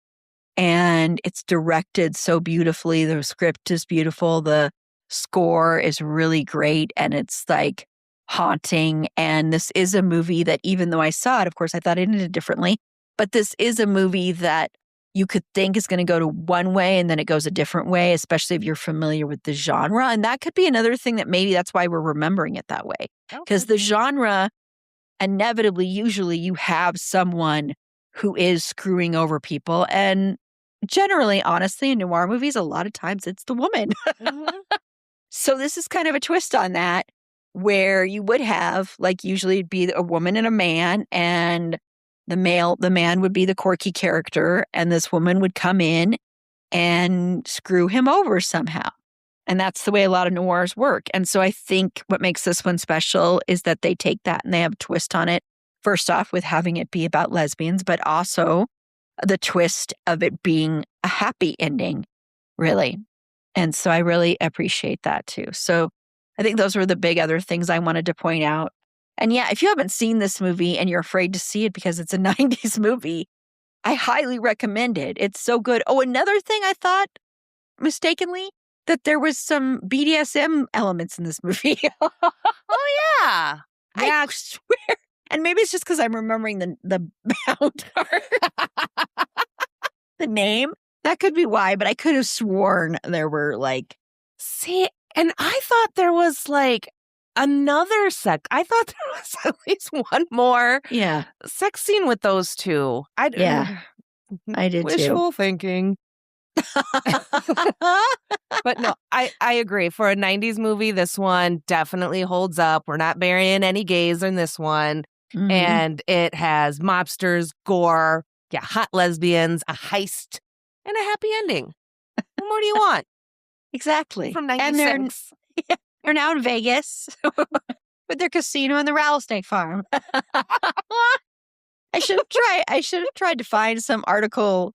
and it's directed so beautifully. The script is beautiful. The score is really great, and it's like haunting. And this is a movie that, even though I saw it, of course, I thought it ended differently, but this is a movie that you could think is going to go to one way and then it goes a different way, especially if you're familiar with the genre. And that could be another thing that maybe that's why we're remembering it that way. Because the genre, inevitably, usually you have someone who is screwing over people. And generally, honestly, in noir movies, a lot of times it's the woman. So this is kind of a twist on that, where you would have, like, usually it'd be a woman and a man, and the man would be the Corky character, and this woman would come in and screw him over somehow. And that's the way a lot of noirs work. And so I think what makes this one special is that they take that and they have a twist on it. First off, with having it be about lesbians, but also the twist of it being a happy ending, really. And so I really appreciate that too. So I think those were the big other things I wanted to point out. And yeah, if you haven't seen this movie and you're afraid to see it because it's a 90s movie, I highly recommend it. It's so good. Oh, another thing I thought mistakenly, that there was some BDSM elements in this movie.
Oh, yeah.
I swear. And maybe it's just because I'm remembering the bound part. The name. That could be why, but I could have sworn there were like...
See, and I thought there was like another I thought there was at least one more sex scene with those two. I did Wishful thinking. But no, I agree. For a 90s movie, this one definitely holds up. We're not burying any gays in this one. Mm-hmm. And it has mobsters, gore, hot lesbians, a heist, and a happy ending. What more do you want?
Exactly.
From 96.
And they're now in Vegas with their casino and the rattlesnake farm. I should have tried to find some article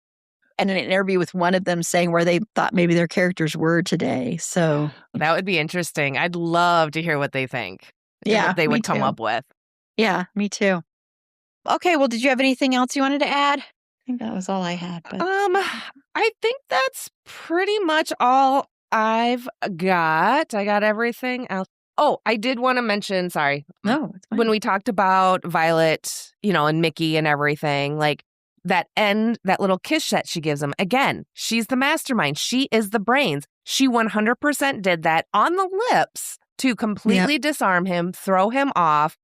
and an interview with one of them saying where they thought maybe their characters were today. So
that would be interesting. I'd love to hear what they think.
Yeah,
what they would come up with.
Yeah, me too. Okay, well, did you have anything else you wanted to add? I think that was all I had. But
I think that's pretty much all I've got. I got everything else. Oh, I did want to mention, sorry.
No, it's fine.
When we talked about Violet, and Mickey and everything, like that little kiss that she gives him, again, she's the mastermind. She is the brains. She 100% did that on the lips to completely disarm him, throw him off,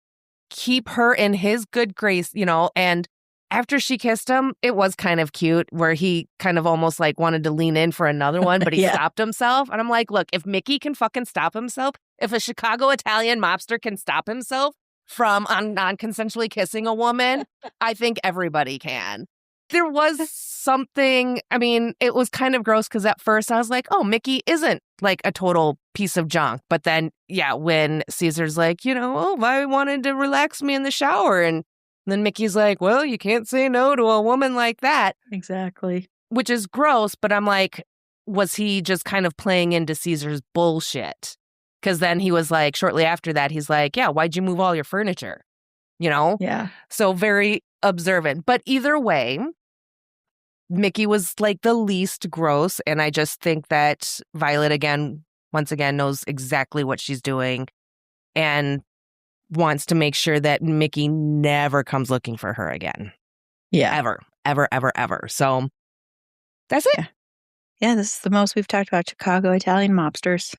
keep her in his good grace, and after she kissed him, it was kind of cute where he kind of almost like wanted to lean in for another one, but he stopped himself. And I'm like, look, if Mickey can fucking stop himself, if a Chicago Italian mobster can stop himself from non-consensually kissing a woman, I think everybody can. There was something, it was kind of gross because at first I was like, oh, Mickey isn't like a total piece of junk. But then, when Caesar's like, I wanted to relax me in the shower. And then Mickey's like, well, you can't say no to a woman like that.
Exactly.
Which is gross. But I'm like, was he just kind of playing into Caesar's bullshit? Because then he was like, shortly after that, he's like, why'd you move all your furniture?
Yeah.
So very observant. But either way, Mickey was like the least gross. And I just think that Violet, once again, knows exactly what she's doing and wants to make sure that Mickey never comes looking for her again.
Yeah.
Ever, ever, ever, ever. So that's it.
Yeah, this is the most we've talked about Chicago Italian mobsters.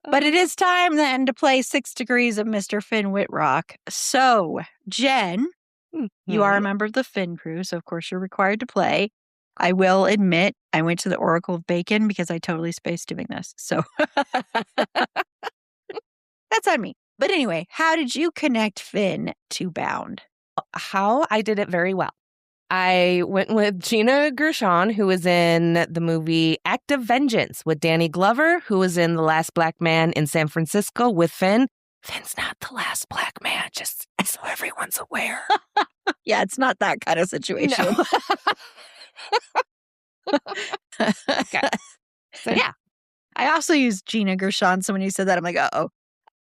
But it is time then to play 6 Degrees of Mr. Finn Whitrock. So, Jen, you are a member of the Finn crew, so of course you're required to play. I will admit, I went to the Oracle of Bacon because I totally spaced doing this. So that's on me. But anyway, how did you connect Finn to Bound?
How? I did it very well. I went with Gina Gershon, who was in the movie Act of Vengeance with Danny Glover, who was in The Last Black Man in San Francisco with Finn. Finn's not the last black man, just so everyone's aware.
Yeah, it's not that kind of situation.
No. Okay. So, yeah.
I also used Gina Gershon. So when you said that, I'm like, uh-oh.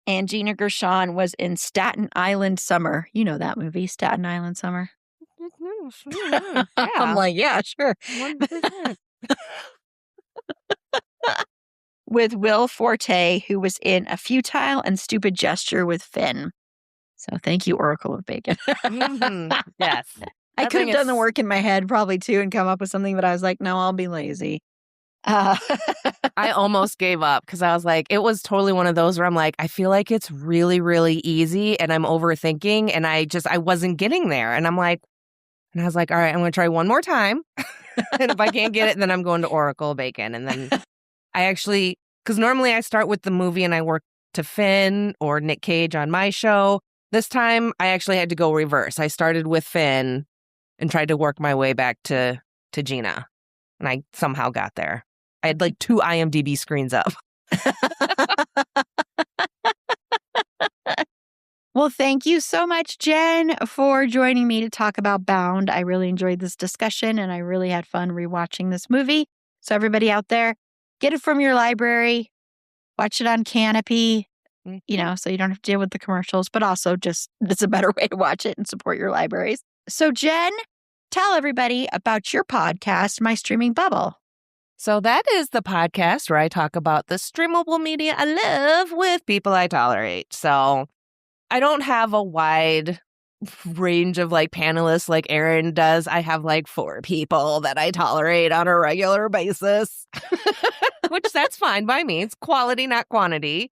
And Gina Gershon was in Staten Island Summer. You know that movie, Staten Island Summer.
Yeah.
I'm like, yeah, sure.
100%.
With Will Forte, who was in A Futile and Stupid Gesture with Finn. So thank you, Oracle of Bacon.
Yes.
I could have done the work in my head probably too and come up with something, but I was like, no, I'll be lazy.
I almost gave up because I was like, it was totally one of those where I'm like, I feel like it's really, really easy and I'm overthinking and I wasn't getting there. And I'm like, and I was like, all right, I'm going to try one more time. And if I can't get it, then I'm going to Oracle Bacon. And then I actually, because normally I start with the movie and I work to Finn or Nick Cage on my show. This time I actually had to go reverse. I started with Finn and tried to work my way back to Gina. And I somehow got there. I had like 2 IMDb screens up.
Well, thank you so much, Jen, for joining me to talk about Bound. I really enjoyed this discussion and I really had fun rewatching this movie. So everybody out there, get it from your library, watch it on Canopy, so you don't have to deal with the commercials, but also just it's a better way to watch it and support your libraries. So Jen, tell everybody about your podcast, My Streaming Bubble.
So that is the podcast where I talk about the streamable media I love with people I tolerate. So I don't have a wide range of like panelists like Erin does. I have like 4 people that I tolerate on a regular basis, which that's fine by me. It's quality, not quantity.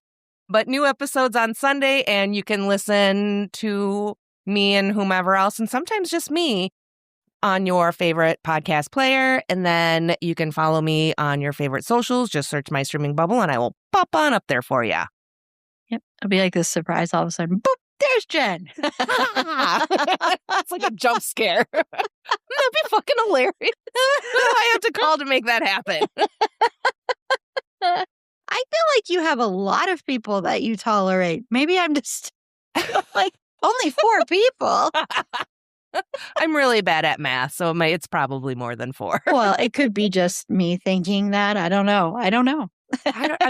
But new episodes on Sunday, and you can listen to me and whomever else, and sometimes just me, on your favorite podcast player. And then you can follow me on your favorite socials. Just search My Streaming Bubble, and I will pop on up there for you.
Yep. It'll be like this surprise all of a sudden. Boop, there's Jen.
It's like a jump scare. That'd be fucking hilarious. I have to call to make that happen.
I feel like you have a lot of people that you tolerate. Maybe I'm just like only 4 people.
I'm really bad at math, so it's probably more than 4.
Well, it could be just me thinking that. I don't know.
I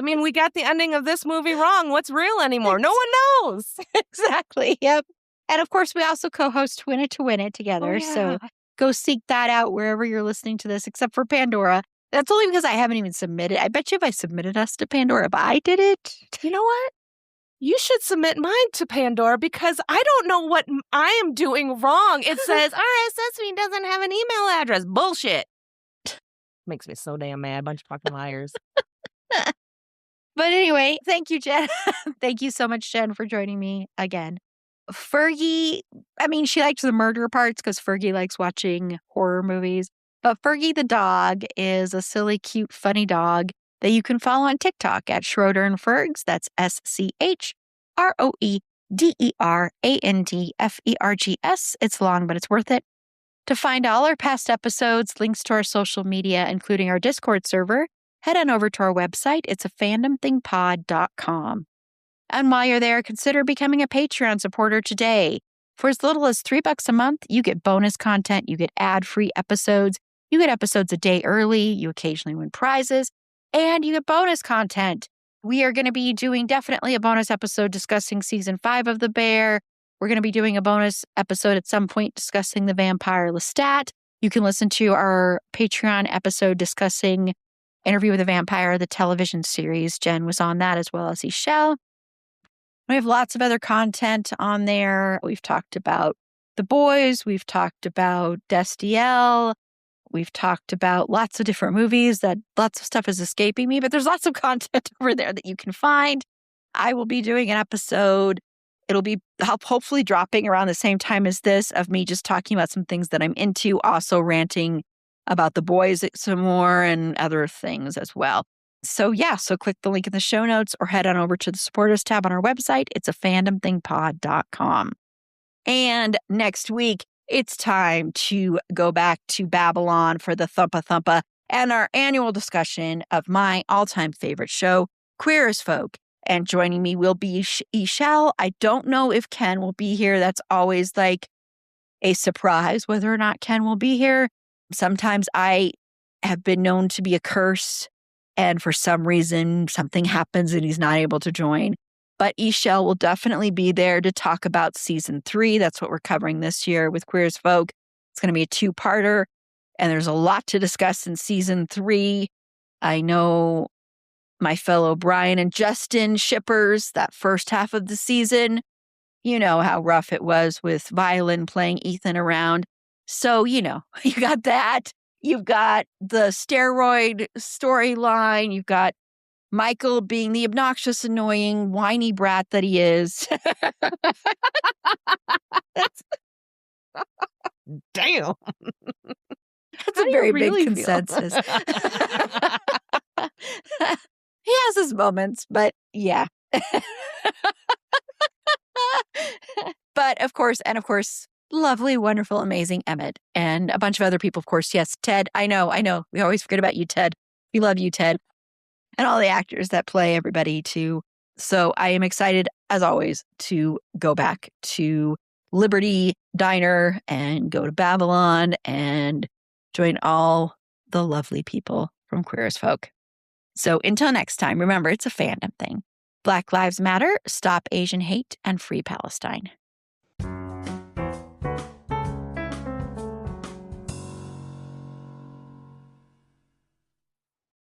mean, we got the ending of this movie wrong. What's real anymore? No one knows.
Exactly. Yep. And of course, we also co-host Twin It to Win It together.
Oh, yeah.
So go seek that out wherever you're listening to this, except for Pandora. That's only because I haven't even submitted. I bet you if I submitted us to Pandora, but I did it.
You know what? You should submit mine to Pandora because I don't know what I am doing wrong. It says RSS feed doesn't have an email address. Bullshit. Makes me so damn mad. Bunch of fucking liars.
But anyway, thank you, Jen. Thank you so much, Jen, for joining me again. Fergie, she liked the murder parts because Fergie likes watching horror movies. But Fergie the dog is a silly, cute, funny dog that you can follow on TikTok at Schroeder and Fergs. That's SCHROEDERANDFERGS. It's long, but it's worth it. To find all our past episodes, links to our social media, including our Discord server, head on over to our website. It's a fandomthingpod.com. And while you're there, consider becoming a Patreon supporter today. For as little as $3 a month, you get bonus content, you get ad-free episodes, you get episodes a day early, you occasionally win prizes, and you get bonus content. We are going to be doing definitely a bonus episode discussing season 5 of The Bear. We're going to be doing a bonus episode at some point discussing the vampire Lestat. You can listen to our Patreon episode discussing Interview with a Vampire, the television series. Jenn was on that as well as Ishel. We have lots of other content on there. We've talked about The Boys. We've talked about Destiel. We've talked about lots of different movies that lots of stuff is escaping me, but there's lots of content over there that you can find. I will be doing an episode. It'll be hopefully dropping around the same time as this of me just talking about some things that I'm into, also ranting about The Boys some more and other things as well. So click the link in the show notes or head on over to the Support Us tab on our website. It's a fandomthingpod.com. And next week, it's time to go back to Babylon for the Thumpa Thumpa and our annual discussion of my all-time favorite show, Queer as Folk. And joining me will be Ishel. I don't know if Ken will be here. That's always like a surprise whether or not Ken will be here. Sometimes I have been known to be a curse, and for some reason, something happens and he's not able to join. But Ishel will definitely be there to talk about season 3. That's what we're covering this year with Queer as Folk. It's going to be a 2-parter, and there's a lot to discuss in season 3. I know my fellow Brian and Justin shippers that first half of the season. You know how rough it was with Violin playing Ethan around. So, you got that. You've got the steroid storyline. You've got Michael being the obnoxious, annoying, whiny brat that he is.
Damn.
That's a very big consensus. He has his moments, but yeah. But of course, lovely, wonderful, amazing Emmett and a bunch of other people, of course. Yes, Ted. I know. We always forget about you, Ted. We love you, Ted. And all the actors that play everybody too. So I am excited, as always, to go back to Liberty Diner and go to Babylon and join all the lovely people from Queer as Folk. So until next time, remember, it's a fandom thing. Black Lives Matter, stop Asian hate, and free Palestine.